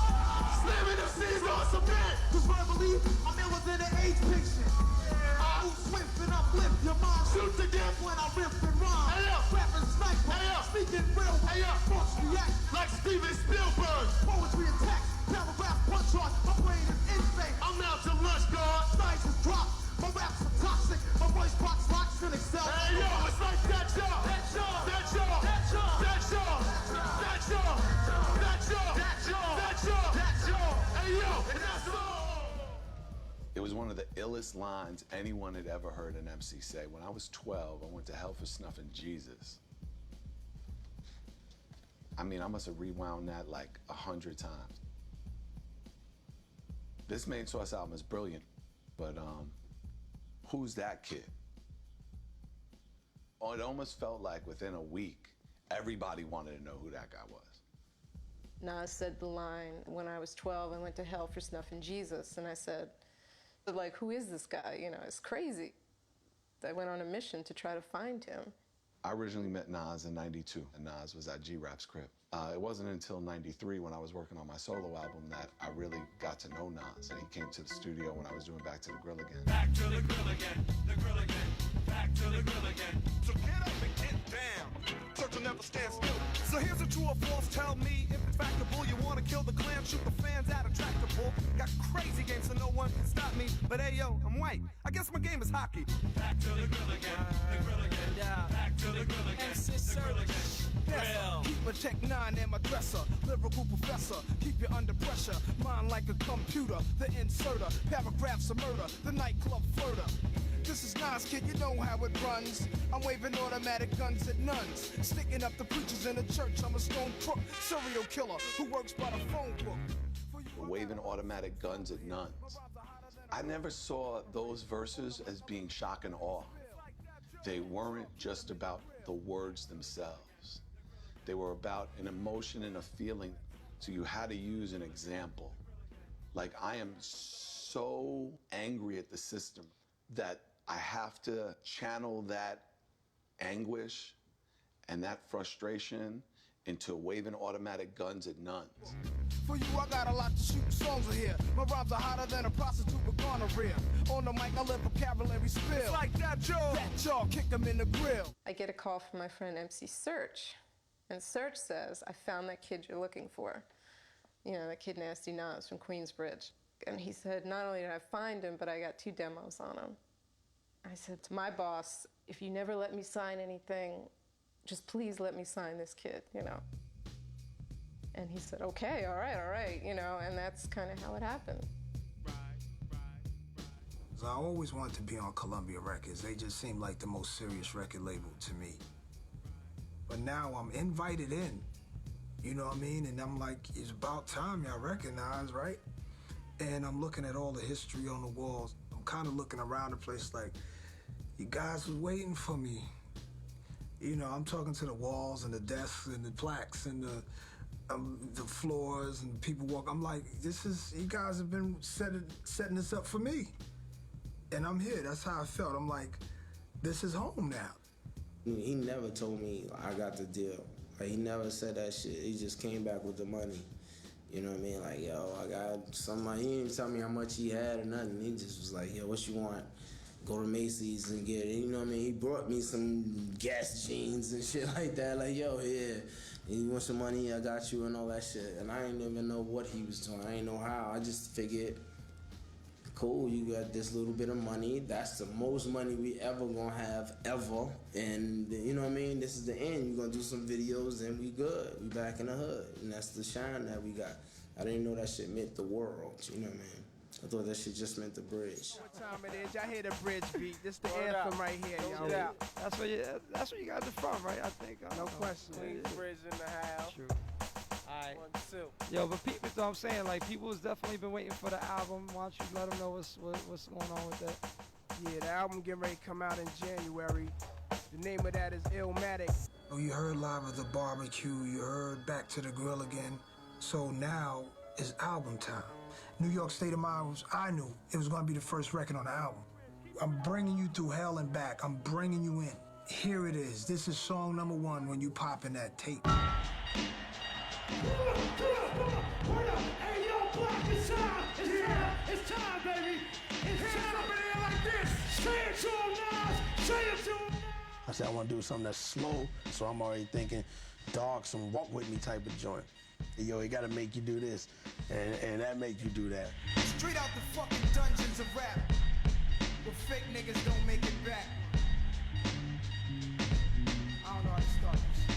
Slamming them C's on cement. Cause verbally, I'm iller than an age picture. I move swift and uplift your mind. Shoot to death when I riff and rhyme. Hey yo, rapping sniper. Hey yo, speaking real. Hey yo, force react like Steven Spielberg. Poetry and text, paragraph punch on. My brain is insane. I'm out to lunch, guard. Science is dropped. My raps are toxic. My voice box locks in Excel. Hey yo, it's like that, yo. That, yo. That, yo. That, yo. That, yo. That, yo. That, yo. That, yo. That, yo. That, yo. Hey yo, and that's all. It was one of the illest lines anyone had ever heard an MC say. When I was 12, I went to hell for snuffing Jesus. I mean, I must have rewound that like 100 times. This Main Source album is brilliant, but who's that kid? Oh, it almost felt like within a week, everybody wanted to know who that guy was. Nas said the line, when I was 12, I went to hell for snuffing Jesus. And I said, like, who is this guy? You know, it's crazy. I went on a mission to try to find him. I originally met Nas in '92, and Nas was at G-Rap's crib. It wasn't until '93 when I was working on my solo album that I really got to know Nas, and he came to the studio when I was doing Back to the Grill Again. Back to the grill again, the grill again, back to the grill again. So get up and get down. Search will never stand still. So here's a true or false. Tell me if it's factable. You want to kill the clan, shoot the fans out of tractable. Got crazy games so no one can stop me. But hey yo, I'm white. I guess my game is hockey. Back to the grill again, the grill again. Back to the grill again, the grill again. Yes, keep a Tech 9 in my dresser. Lyrical professor, keep you under pressure. Mind like a computer, the inserter. Paragraphs of murder, the nightclub flirter. This is Nas, kid, you know how it runs. I'm waving automatic guns at nuns. Sticking up the preachers in the church. I'm a stone crook, serial killer who works by the phone book. Waving automatic guns at nuns. I never saw those verses as being shock and awe. They weren't just about the words themselves. They were about an emotion and a feeling, so you had to use an example. Like, I am so angry at the system that I have to channel that anguish and that frustration into waving automatic guns at nuns. For you, I got a lot to shoot songs in here. My rhymes are hotter than a prostitute with gonorrhea. On the mic, I let vocabulary spill. It's like that jaw, kick him in the grill. I get a call from my friend MC Search. And Search says, I found that kid you're looking for. You know, that kid Nasty Nas from Queensbridge. And he said, not only did I find him, but I got 2 demos on him. I said to my boss, if you never let me sign anything, just please let me sign this kid, you know. And he said, okay, all right, you know, and that's kind of how it happened. I always wanted to be on Columbia Records. They just seemed like the most serious record label to me. But now I'm invited in, you know what I mean? And I'm like, it's about time y'all recognize, right? And I'm looking at all the history on the walls. I'm kind of looking around the place like, you guys was waiting for me. You know, I'm talking to the walls and the desks and the plaques and the floors and people walk. I'm like, you guys have been setting this up for me. And I'm here, that's how I felt. I'm like, this is home now. He never told me I got the deal. Like, he never said that shit. He just came back with the money. You know what I mean? Like, yo, I got some money. He didn't tell me how much he had or nothing. He just was like, yo, what you want? Go to Macy's and get it. You know what I mean? He brought me some gas jeans and shit like that. Like, yo, yeah, you want some money? I got you and all that shit. And I didn't even know what he was doing. I didn't know how. I just figured, cool, you got this little bit of money. That's the most money we ever gonna have, ever. And you know what I mean? This is the end. You're gonna do some videos and we good. We back in the hood. And that's the shine that we got. I didn't know that shit meant the world, you know what I mean? I thought that shit just meant the bridge. What time it is? Y'all hear the bridge beat. This the anthem right here, y'all. Yeah, that's where you guys are from, right? I think. No question. Queensbridge in the house. True. Alright. Yo, but people, so I'm saying, like, people has definitely been waiting for the album. Why don't you let them know what's going on with that? Yeah, the album getting ready to come out in January. The name of that is Illmatic. Oh, you heard Live at the Barbecue, you heard Back to the Grill Again. So now it's album time. New York State of Mind I knew it was gonna be the first record on the album. I'm bringing you through hell and back. I'm bringing you in. Here it is. This is song number 1 when you pop in that tape. Hey, yo, Black, it's time. It's time, baby. It's time. Up in here like this. Say it to him, Nas. Say it to him. I said I want to do something that's slow, so I'm already thinking dark, some walk with me type of joint. Yo, it gotta make you do this, and that make you do that. Straight out the fucking dungeons of rap, where fake niggas don't make it back. I don't know how to start this shit.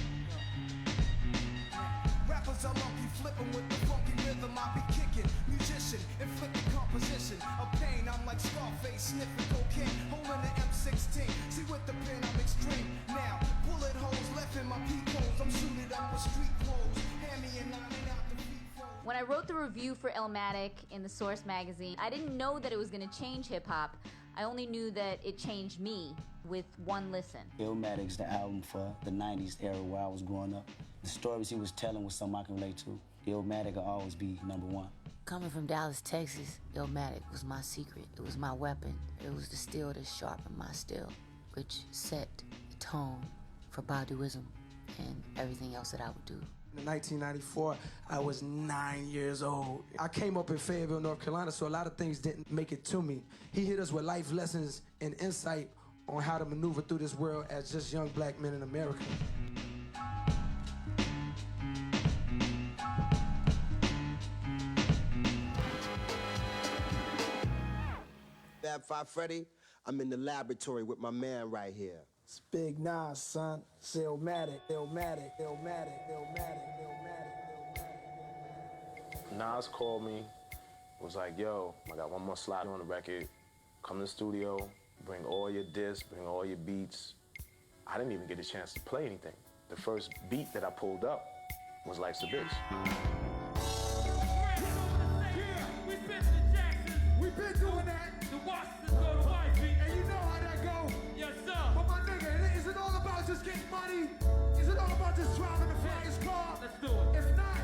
Rappers are lucky, flipping with the funky rhythm I be kicking. Musician, inflicting composition of pain. I'm like face sniffing cocaine, holding an M16. See with the pen I'm extreme. Now bullet holes left in my peepholes. I'm suited up with street clothes. Hand me a 9 and out the peephole. When I wrote the review for Illmatic in the Source magazine, I didn't know that it was going to change hip-hop. I only knew that it changed me with one listen. Illmatic's the album for the 90s era where I was growing up. The stories he was telling was something I can relate to. Illmatic will always be #1. Coming from Dallas, Texas, Illmatic was my secret. It was my weapon. It was the steel that sharpened my steel, which set the tone for Baduism and everything else that I would do. In 1994, I was 9 years old. I came up in Fayetteville, North Carolina, so a lot of things didn't make it to me. He hit us with life lessons and insight on how to maneuver through this world as just young black men in America. Fab Five Freddy, I'm in the laboratory with my man right here. It's Big Nas, son. It's Illmatic, Illmatic, Illmatic, Illmatic, Illmatic. Nas called me, was like, yo, I got one more slot on the record. Come to the studio, bring all your discs, bring all your beats. I didn't even get a chance to play anything. The first beat that I pulled up was Life's a Bitch. We've been doing that. The Washington go to wifey. And you know how that go. Yes, sir. But my nigga, is it all about just getting money? Is it all about just driving the flyest car? Let's do it. If not,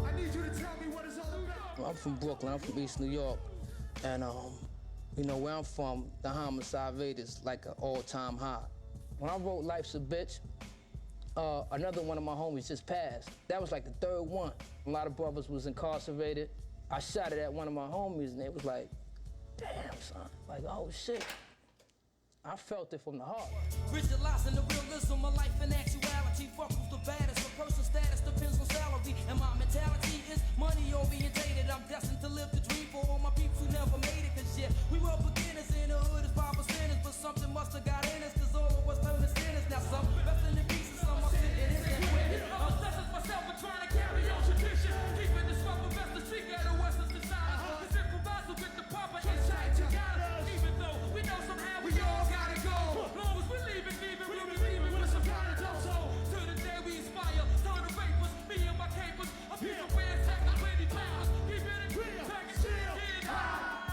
I need you to tell me what it's all about. I'm from Brooklyn. I'm from East New York. And, you know, where I'm from, the homicide rate is like an all-time high. When I wrote Life's a Bitch, another one of my homies just passed. That was like the third one. A lot of brothers was incarcerated. I shot it at one of my homies, and they was like, damn, son. Like, oh, shit. I felt it from the heart. Visualizing the realism of life and actuality. Fuck who's the baddest. My personal status depends on salary. And my mentality is money-orientated. I'm destined to live the dream for all my peeps who never made it. Cause, yeah, we were beginners in the hood as 5%. But something must have got in us, cause all of us turned to sinners. Now some resting in pieces, some are sitting in and quitting. I'm obsessed myself with trying to carry on tradition. Keeping the swap of best the street ghetto Western society. Cause if we're rising with the proper insight, you got us. Even though we know somehow we all gotta go. Long as we're leaving, we'll be leaving with some kind of dope. So, to the day we inspire, turn the rapers, me and my capers. A piece of ransack, I'm ready powers. Keep it in real, pack it chill, get high.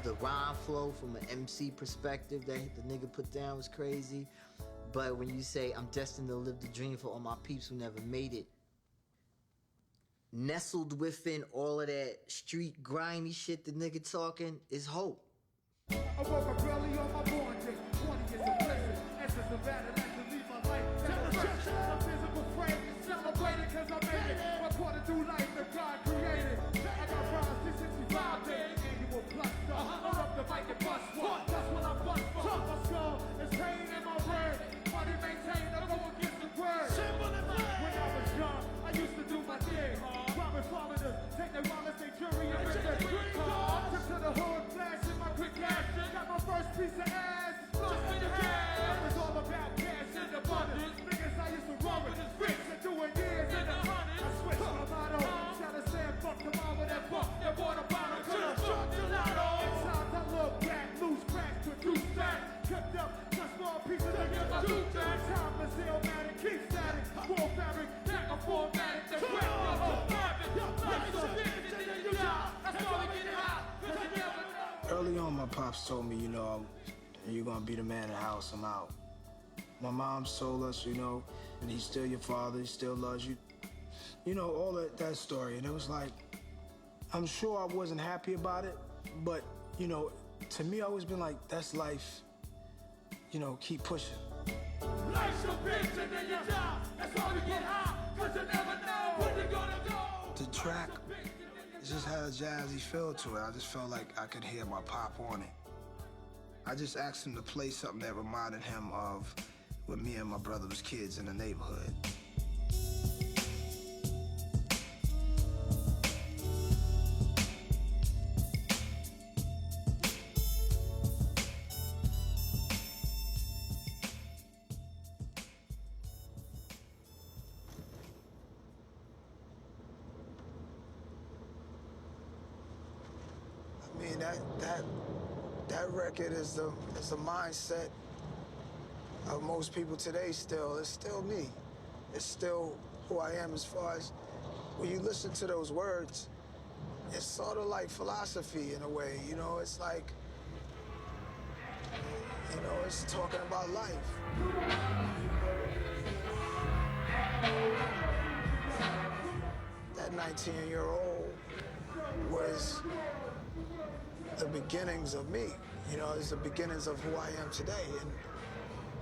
The rhyme flow from an MC perspective that the nigga put down was crazy. But when you say, I'm destined to live the dream for all my peeps who never made it, nestled within all of that street grimy shit the nigga talking is hope. I woke up early on my born day, 20 years of prison. Essence of battle, like to leave my life. My physical frame is celebrated cause I made it. My quarter through life that God created. I got rhymes 365 days, annual plus stuff. I'm up the mic and bust one. That's what I bust for. My skull is pain in my brain. Money maintained, I go against the word. When I was young, I used to do my thing. Robbing foreigners, take their wallets, they jury, and rip their green card. Took to the hood, flashing my quick cash. Got my first piece of ass. Just in the gas. It was all about cash and abundance. Niggas I used to run with, rich and doing years in the hundreds. I switched my motto. Shout out Sam, fuck the mom with that buck. That water bottle, could have struck the lotto. Sometimes I look back, loose crack, produce back. Cooked up, just small pieces to get my loot back. Time is Illmatic, keep static. War fabric, back a formatic. That's where I'm that's why we get it hot. Early on, my pops told me, you know, you're gonna be the man in the house, I'm out. My mom's told us, you know, and he's still your father, he still loves you. You know, all that story. And it was like, I'm sure I wasn't happy about it, but, you know, to me, I always been like, that's life. You know, keep pushing. Life's a bitch and then you die. That's why we get high, cause you never know when you're gonna go. The track, it just had a jazzy feel to it. I just felt like I could hear my pop on it. I just asked him to play something that reminded him of when me and my brother was kids in the neighborhood. that record is the mindset of most people today still. It's still me. It's still who I am as far as when you listen to those words, it's sort of like philosophy in a way, you know? It's like, you know, it's talking about life. That 19-year-old was the beginnings of me. You know, it's the beginnings of who I am today. And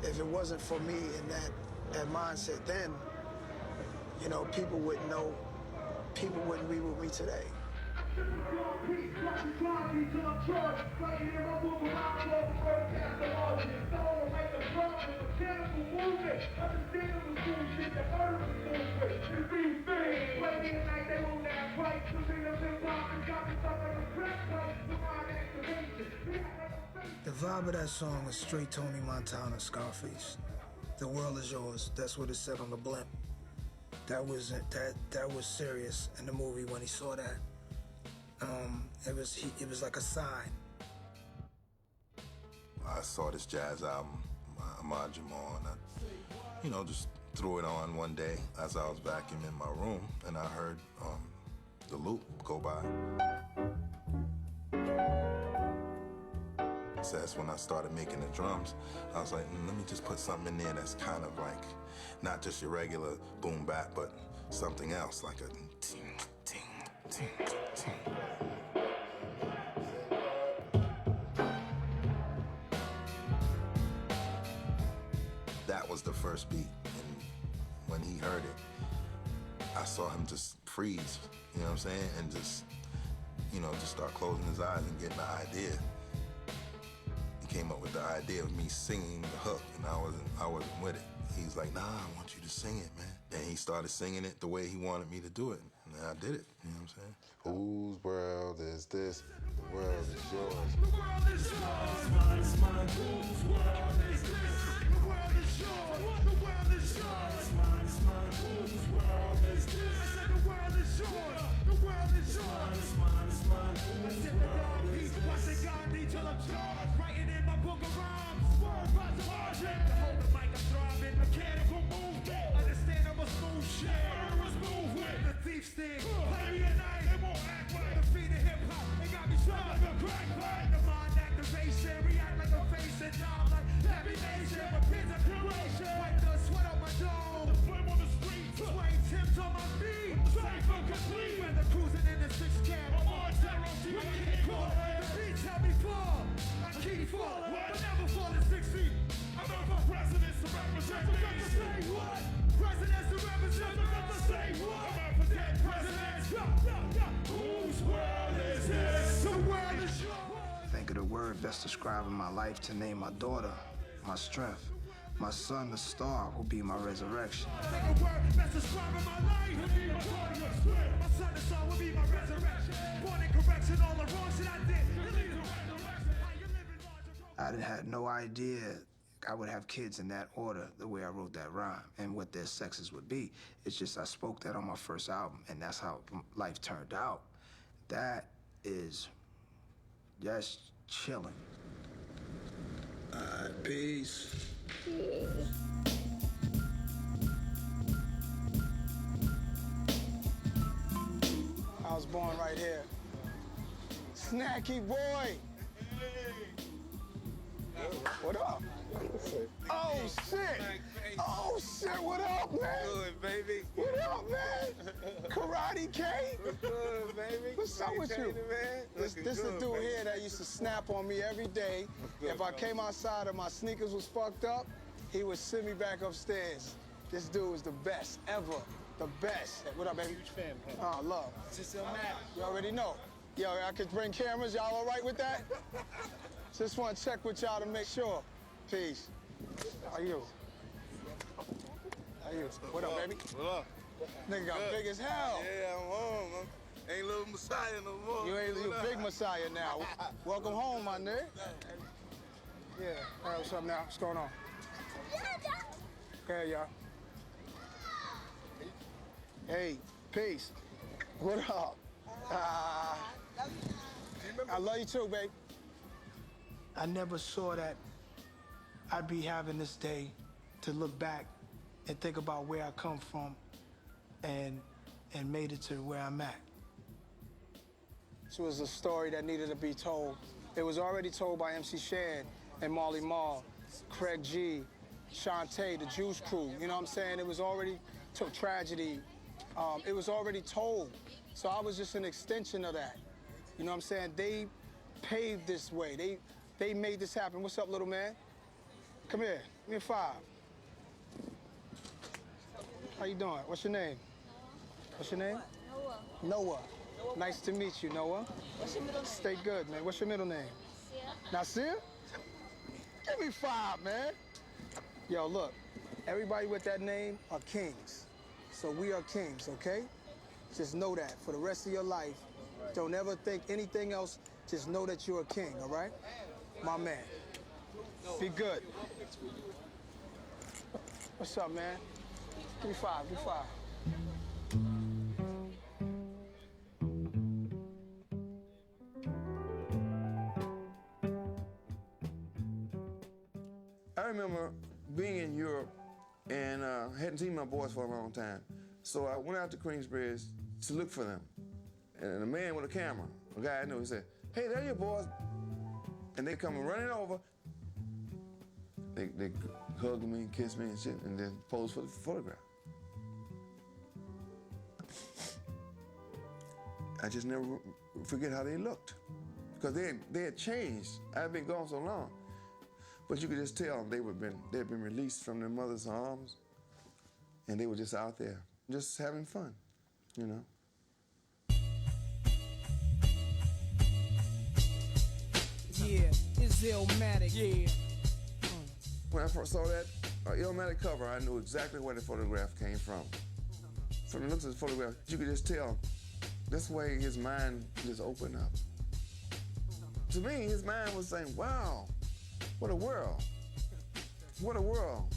if it wasn't for me in that mindset then, you know, people wouldn't be with me today. The vibe of that song is straight Tony Montana, Scarface. The world is yours. That's what it said on the blimp. That was serious in the movie when he saw that. It was like a sign. I saw this jazz album, Ahmad Jamal, and I, just threw it on one day as I was vacuuming in my room, and I heard the loop go by. So that's when I started making the drums. I was like, let me just put something in there that's kind of like, not just your regular boom bap, but something else, like a ting, ting, ting, ting. That was the first beat, and when he heard it, I saw him just freeze, you know what I'm saying? And just start closing his eyes and getting the idea. He came up with the idea of me singing the hook, and I wasn't with it. He's like, nah, I want you to sing it, man. And he started singing it the way he wanted me to do it, and I did it, you know what I'm saying? Whose world is this? The world is yours. The world is yours. It's mine. Whose world is this? The world is yours. The world is yours. It's mine. Whose world is this? I said the world is yours. The world is yours. It's mine. I said the dog beat. Watching Gandhi till I'm charged. Writing in my book of rhymes. Word by the margin. To hold the mic, I'm throbbing. Mechanical movement. Understand I'm a smooth shit. Murderers move with the thief sting. Play me at night. They won't act right. The feet of hip hop. They got me strung like a crack pipe. The mind activation. React like a face and down like heavy nation. With pins of creation. Wipe the sweat on my dome. The flame on the street. Sway tips on my feet. Safe and complete. When they're cruising in the 6-cab. I'm on zero. I can't call it. The beats help me fall. I keep falling. But never falling 6 feet. I'm not for presidents to represent me. I'm not say what? Presidents to represent me. I'm not say what? I'm out for dead presidents. Whose world is this? The world is yours. Think of the word best describing my life to name my daughter, my strength. My son, the star, will be my resurrection. Think a word best describing my life. Will be my daughter, your strength. My son, the star, will be my resurrection. Born in correction, all the wrong shit I did. You lead the right direction. How you living large? I had no idea I would have kids in that order, the way I wrote that rhyme, and what their sexes would be. It's just I spoke that on my first album, and that's how life turned out. That's chilling. All right, peace. I was born right here. Snacky boy. What up? Oh shit! Oh shit! What up, man? Good, baby. What up, man? Karate K? Good, baby. What's up with you? Man? This is a dude here that used to snap on me every day. If I came outside and my sneakers was fucked up, he would send me back upstairs. This dude is the best ever. The best. Hey, what up, baby? Huge fan, man. Oh, love. Just Illmatic. You already know. Yo, I could bring cameras. Y'all all right with that? Just want to check with y'all to make sure. Peace. How you? How you? What up, baby? What up? Nigga got big as hell. Yeah, I'm home. Ain't little Messiah no more. You big Messiah now. Welcome home, my nigga. Yeah. All right, what's up now? What's going on? Okay, y'all. Hey, peace. What up? I love you too, babe. I never saw that I'd be having this day to look back and think about where I come from and made it to where I'm at. This was a story that needed to be told. It was already told by MC Shan and Marley Marl, Craig G, Shantae, the Juice Crew. You know what I'm saying? It was already Tragedy. It was already told. So I was just an extension of that. You know what I'm saying? They paved this way. They made this happen. What's up, little man? Come here. Give me a 5. How you doing? What's your name? What's your name? Noah. Noah. Nice to meet you, Noah. What's your middle name? Stay good, man. What's your middle name? Nasir? Give me 5, man. Yo, look. Everybody with that name are kings. So we are kings, okay? Just know that for the rest of your life. Don't ever think anything else. Just know that you're a king, all right? My man. Be good. What's up, man? Give me 5, give me 5. I remember being in Europe and hadn't seen my boys for a long time. So I went out to Queensbridge to look for them. And a man with a camera, a guy I knew, he said, "Hey, there your boys." And they come running over. They hugged me, kissed me and shit, and then posed for the photograph. I just never forget how they looked. Because they had changed. I'd been gone so long. But you could just tell they had been released from their mother's arms, and they were just out there, just having fun, you know. Yeah, it's Illmatic. Yeah. When I first saw that Illmatic cover, I knew exactly where the photograph came from. From the looks of the photograph, you could just tell this way his mind just opened up. To me, his mind was saying, wow, what a world. What a world.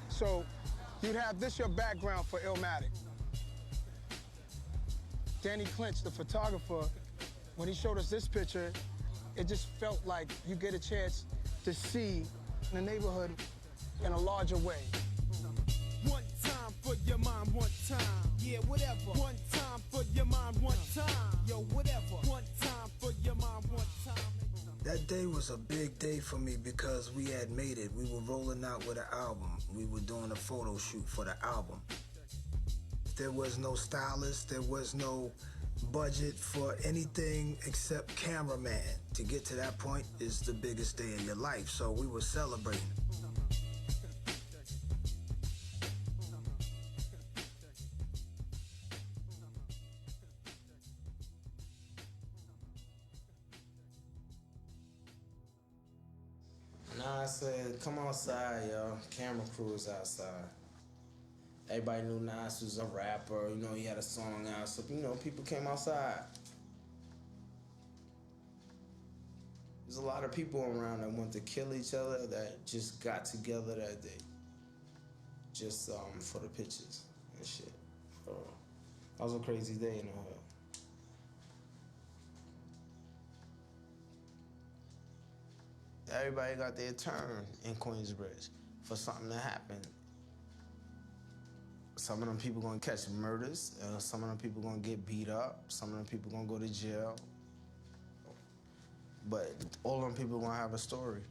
So you'd have this your background for Illmatic. Danny Clinch, the photographer, when he showed us this picture, it just felt like you get a chance to see the neighborhood in a larger way. One time for your mom, one time. Yeah, whatever. One time for your mom, one time. Yo, whatever. One time for your mom, one time. That day was a big day for me because we had made it. We were rolling out with an album. We were doing a photo shoot for the album. There was no stylist, there was no budget for anything except cameraman. To get to that point is the biggest day of your life, so we were celebrating. Nah, I said, come outside, yo. Camera crew is outside. Everybody knew Nas was a rapper, you know, he had a song out, so, you know, people came outside. There's a lot of people around that want to kill each other that just got together that day. Just for the pictures and shit. That was a crazy day in the hood. Everybody got their turn in Queensbridge for something to happen. Some of them people gonna catch murders. Some of them people gonna get beat up. Some of them people gonna go to jail. But all of them people gonna have a story.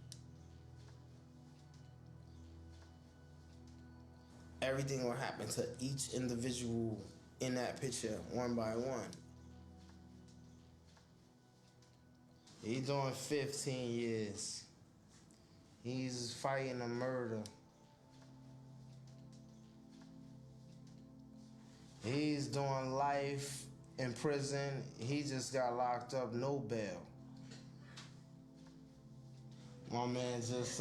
Everything gonna happen to each individual in that picture, one by one. He's doing 15 years. He's fighting a murder. He's doing life in prison. He just got locked up, no bail. My man just,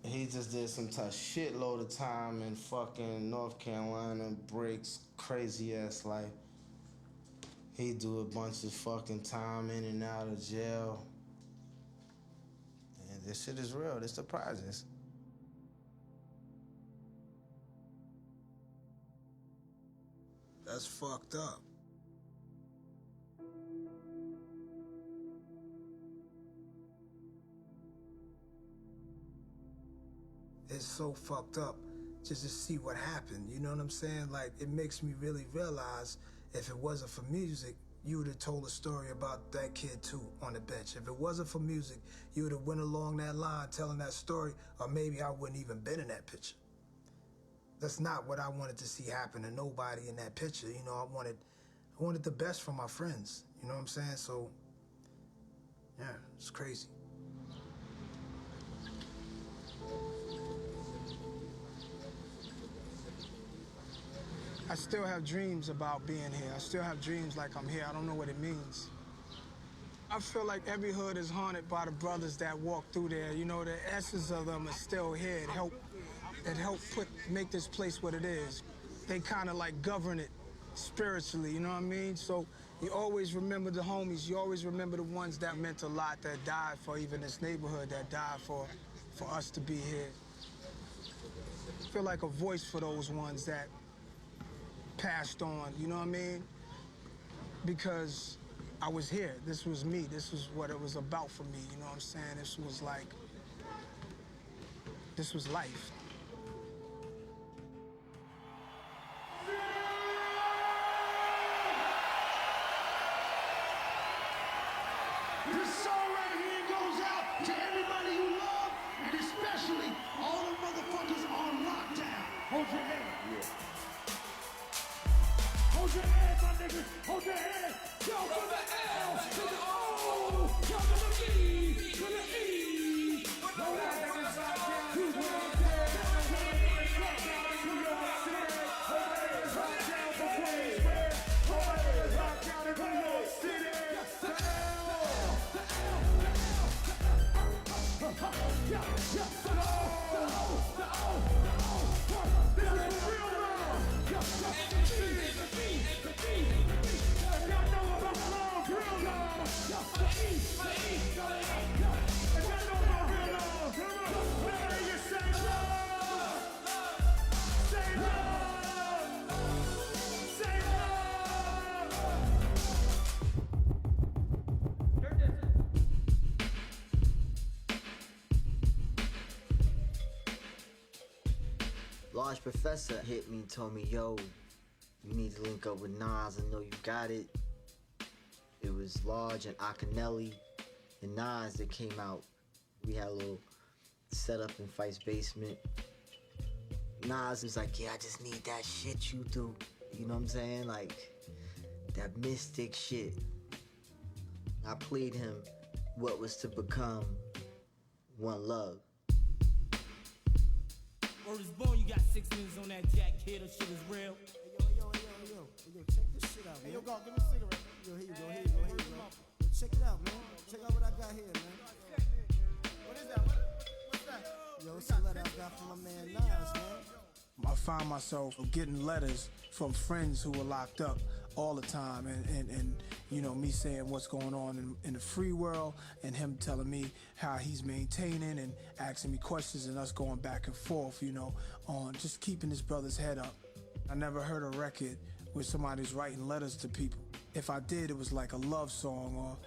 he just did some shitload of time in fucking North Carolina, breaks crazy ass life. He do a bunch of fucking time in and out of jail. And this shit is real, this surprises. That's fucked up. It's so fucked up just to see what happened, you know what I'm saying? Like, it makes me really realize if it wasn't for music, you would have told a story about that kid too on the bench. If it wasn't for music, you would have went along that line telling that story, or maybe I wouldn't even been in that picture. That's not what I wanted to see happen to nobody in that picture. You know, I wanted the best for my friends, you know what I'm saying? So, yeah, it's crazy. I still have dreams about being here. I still have dreams like I'm here. I don't know what it means. I feel like every hood is haunted by the brothers that walk through there. You know, the essence of them is still here. It helped make this place what it is. They kind of like govern it spiritually, you know what I mean? So you always remember the homies. You always remember the ones that meant a lot, that died for even this neighborhood, that died for us to be here. I feel like a voice for those ones that passed on, you know what I mean? Because I was here. This was me. This was what it was about for me, you know what I'm saying? This was life. This song right here goes out to everybody you love, and especially all the motherfuckers on lockdown. Hold your head. Hold your head, my niggas. Hold your head. Yo, from the L to the O, yo, to the E, to the E. No lockdown inside down. Who's going dead? Lockdown in New York City. Always lockdown for Queensbridge. Always lockdown in New York City. The L. Yeah, the O. This is for real now. If y'all know about love, real love. If y'all know about real love, let me hear you say love. Say love. Say love. Large Professor hit me, told me, yo, you need to link up with Nas. I know you got it. It was Large and Akinelli and Nas that came out. We had a little setup in Fight's basement. Nas was like, yeah, I just need that shit you do. You know what I'm saying? Like, that mystic shit. I played him what was to become One Love. Word is born, you got 6 minutes on that jack, kid, or shit is real. Yo, check this shit out, man. Hey, yo, go, give me a cigarette. Yo, here you go. Yo, check it out, man. Check out what I got here, man. What is that? What's that? Yo, it's a letter I got from my man Nas, man. I find myself getting letters from friends who were locked up all the time, and you know, me saying what's going on in the free world, and him telling me how he's maintaining and asking me questions, and us going back and forth, you know, on just keeping his brother's head up. I never heard a record where somebody's writing letters to people. If I did, it was like a love song, or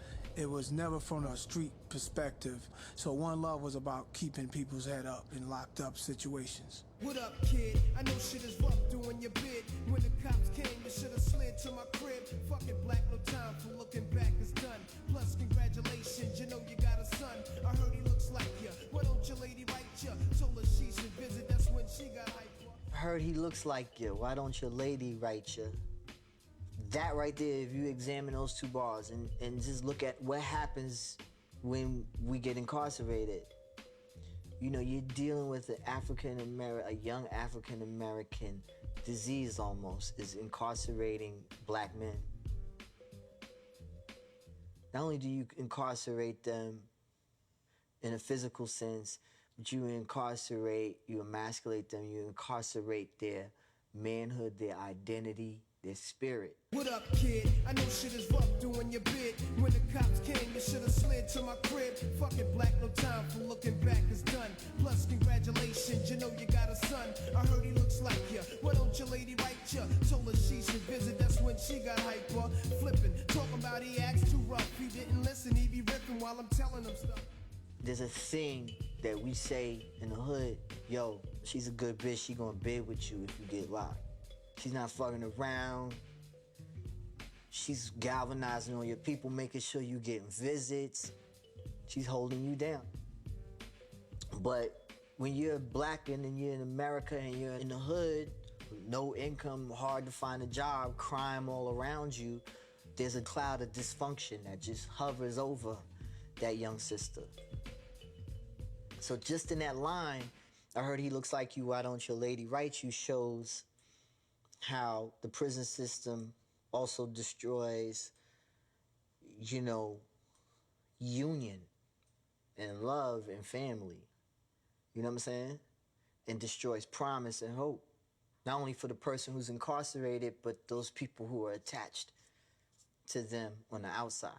it was never from a street perspective. So One Love was about keeping people's head up in locked up situations. What up, kid? I know shit is rough doing your bid. When the cops came, you should have slid to my crib. Fuck it, black, no time for looking back, it's done. Plus, congratulations, you know you got a son. I heard he looks like you. Why don't your lady write you? Told her she should visit, that's when she got hyped. I heard he looks like you. Why don't your lady write you? That right there, if you examine those two bars and just look at what happens when we get incarcerated. You know, you're dealing with a young African-American disease almost, is incarcerating black men. Not only do you incarcerate them in a physical sense, but you emasculate them, you incarcerate their manhood, their identity, their spirit. What up, kid? I know shit is rough doing your bid. When the cops came, you should have slid to my crib. Fuck it, black, no time for looking back, it's done. Plus, congratulations, you know you got a son. I heard he looks like ya. Why don't your lady write ya? Told her she should visit, that's when she got hyper. Flipping, talking about he acts too rough. He didn't listen, he be ripping while I'm telling him stuff. There's a thing that we say in the hood, yo, she's a good bitch, she gonna bid with you if you get locked. She's not fucking around. She's galvanizing on your people, making sure you getting visits. She's holding you down. But when you're black and then you're in America and you're in the hood, no income, hard to find a job, crime all around you, there's a cloud of dysfunction that just hovers over that young sister. So just in that line, I heard he looks like you, why don't your lady write you, shows how the prison system also destroys, you know, union and love and family. You know what I'm saying? And destroys promise and hope. Not only for the person who's incarcerated, but those people who are attached to them on the outside.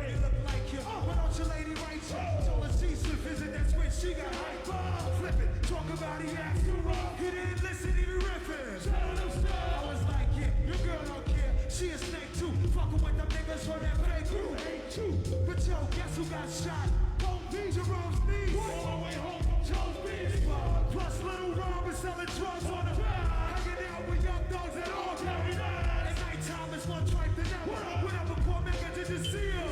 You look like you, why don't your lady write you? Told her she should visit, that's when she got hyper. Flip it, talk about he acts too rough. He didn't listen, he be riffing. Telling him stuff. I was like, yeah, your girl don't care. She a snake too. Fucking with them niggas from that play crew. Ain't you? But yo, guess who got shot? Jerome's niece. On my way home from Joe's Beach. Plus little Rob is selling drugs on the back. Hanging out with young dogs at all. At nighttime is one tripe than ever. Whatever poor man got to just see him.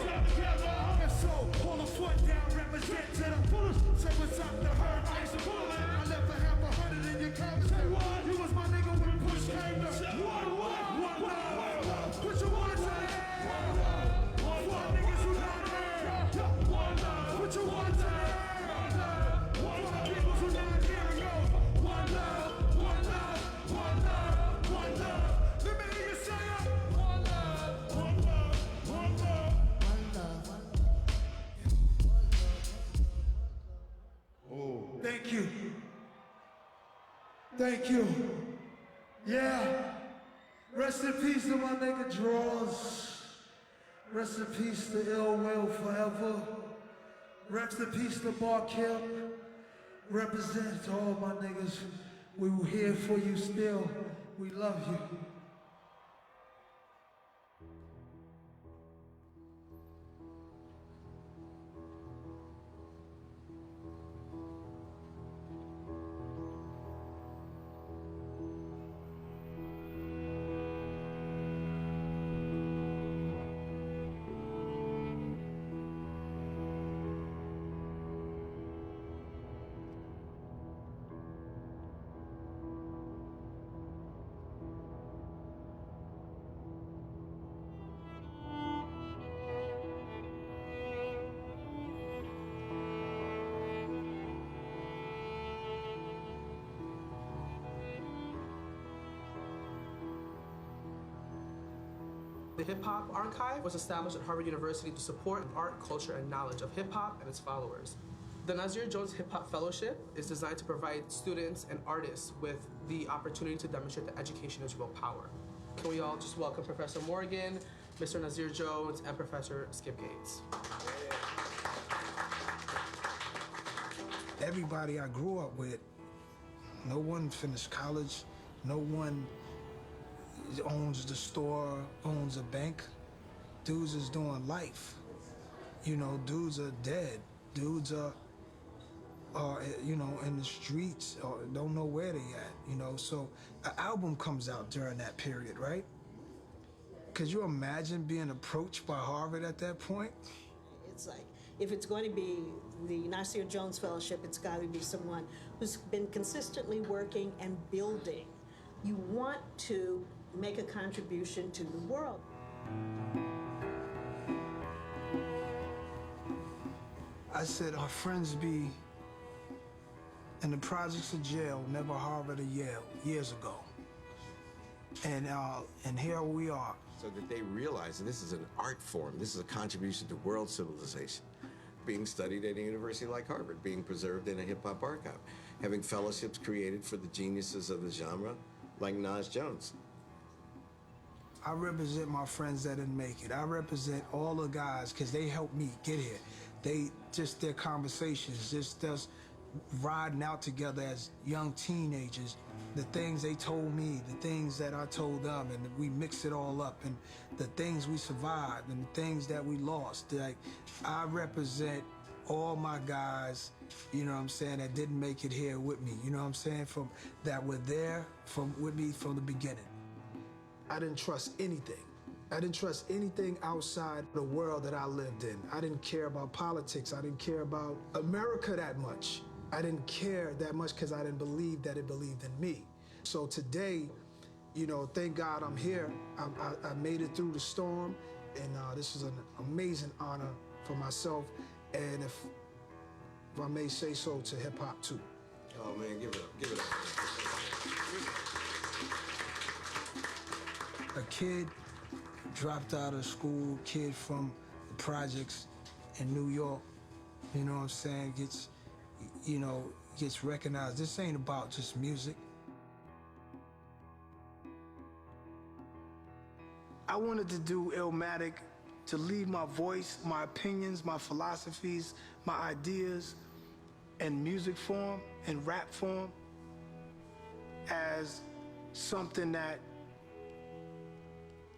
And so, hold a foot down, represent to the fullest. Say what's up to her, ice and bullet. I left a half 100 in your cabinet. Say what? You was my nigga when push came to. What? Put your ones in the air. Fuck niggas who not there. Put your ones in the air. Fuck people who not here. Go. One love, one love, one love, one love. Let me hear you say it. One love, one love, one love, one love. Oh. Thank you. Thank you. Yeah. Rest in peace to my nigga Draws. Rest in peace to Ill Will forever. Rest in peace to Mark Hill. Represent to all my niggas. We were here for you still. We love you. The Hip Hop Archive was established at Harvard University to support art, culture, and knowledge of hip hop and its followers. The Nasir Jones Hip Hop Fellowship is designed to provide students and artists with the opportunity to demonstrate that education is real power. Can we all just welcome Professor Morgan, Mr. Nasir Jones, and Professor Skip Gates. Everybody I grew up with, no one finished college, no one owns the store, owns a bank. Dudes is doing life. You know, dudes are dead. Dudes are you know, in the streets or don't know where they at, you know. So an album comes out during that period, right? Could you imagine being approached by Harvard at that point? It's like, if it's going to be the Nasir Jones Fellowship, it's got to be someone who's been consistently working and building. You want to make a contribution to the world. I said our friends be in the projects of jail, never Harvard or Yale, years ago. And here we are. So that they realize that this is an art form, this is a contribution to world civilization, being studied at a university like Harvard, being preserved in a hip-hop archive, having fellowships created for the geniuses of the genre like Nas Jones. I represent my friends that didn't make it. I represent all the guys because they helped me get here. They just their conversations, just us riding out together as young teenagers, the things they told me, the things that I told them, and we mix it all up, and the things we survived and the things that we lost. Like, I represent all my guys, you know what I'm saying, that didn't make it here with me, you know what I'm saying, that were there with me from the beginning. I didn't trust anything. I didn't trust anything outside the world that I lived in. I didn't care about politics. I didn't care about America that much. I didn't care that much because I didn't believe that it believed in me. So today, you know, thank God I'm here. I made it through the storm, and this is an amazing honor for myself, and if I may say so, to hip hop too. Oh man, give it up, give it up. A kid dropped out of school, kid from the projects in New York, you know what I'm saying, gets recognized. This ain't about just music. I wanted to do Illmatic to leave my voice, my opinions, my philosophies, my ideas in music form and rap form as something that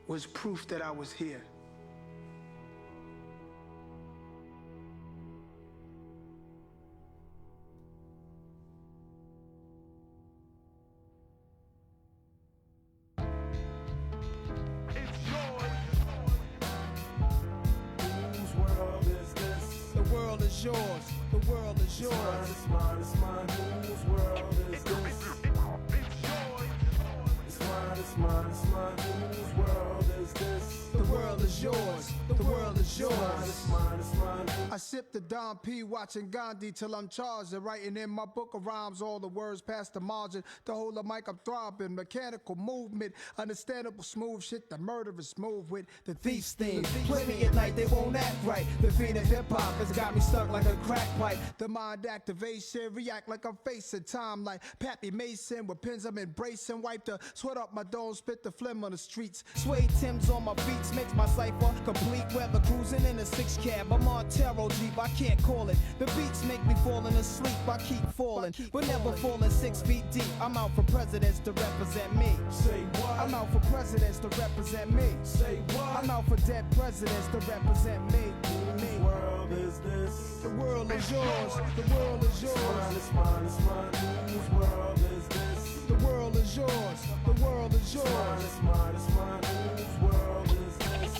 was proof that I was here. Yours, the world is yours. It's mine, it's mine, whose world is this? It's mine, it's mine, it's mine, whose world is this? The world is yours, the world is yours. It's mine, it's mine. I sip the Don P, watching Gandhi till I'm charged and writing in my book of rhymes all the words past the margin. To hold the mic, I'm throbbing, mechanical movement, understandable smooth shit, the murderous move with the thief's theme. Play me at night, they won't act right. The fiend of hip-hop has got me stuck like a crack pipe. The mind activation, react like I'm facing time like Pappy Mason with pins I'm embracing. Wipe the sweat up my dome, spit the phlegm on the streets. Suede Timbs on my beats makes my cipher complete. Weather cruising in a 6 cab, I'm on Taro Jeep, I can't call it. The beats make me falling asleep, I keep falling, but never falling 6 feet deep. I'm out for presidents to represent me. Say what? I'm out for presidents to represent me. Say what? I'm out for dead presidents to represent me. Whose world is this? The world is yours, the world is yours. It's mine, it's mine, it's mine, whose world is this? The world is yours, the world is yours. It's mine, it's mine, whose world is this?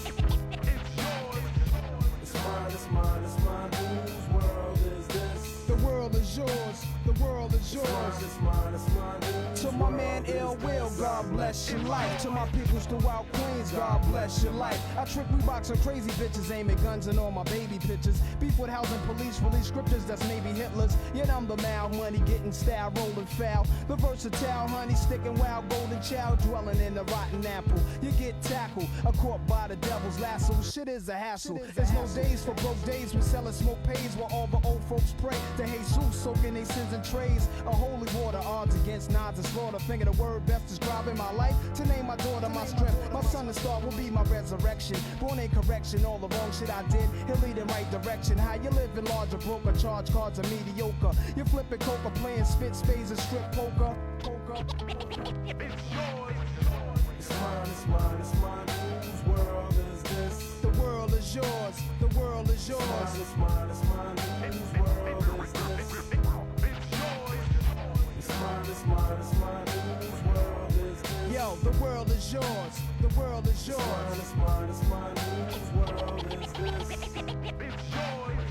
It's mine, it's mine, it's mine, whose world is this? The world is yours, the world is yours. It's mine, it's mine, to my man Ill Will, God bless your life. To my peoples throughout Queens, God bless your life. I trick Reeboks and crazy bitches, aiming guns and all my baby pictures. Beef with housing police, release scriptures that's maybe Hitler's. Yet I'm the mal, money getting style, rolling foul. The versatile honey, sticking wild, golden child, dwelling in the rotten apple. You get tackled, a caught by the devil's lasso. Shit is a hassle. There's no days for broke days. We selling smoke pays while all the old folks pray to Jesus, soaking their sins in trays. A holy water, odds against nods and slaughter. Finger the word best describing my life. To name my daughter my strength. My son, the star, will be my resurrection. Born in correction, all the wrong shit I did, he'll lead in right direction. How you living large or broke, or charge cards are mediocre. You flipping coca, playing spit spades and strip poker. It's yours. It's mine, it's mine, it's mine, whose world is this? The world is yours, the world is yours. It's mine, it's mine, whose world is this? It's mine, it's mine, it's mine, whose world is this? Yo, the world is yours, the world is yours. It's mine, it's mine, it's mine, whose world is this? It's yours.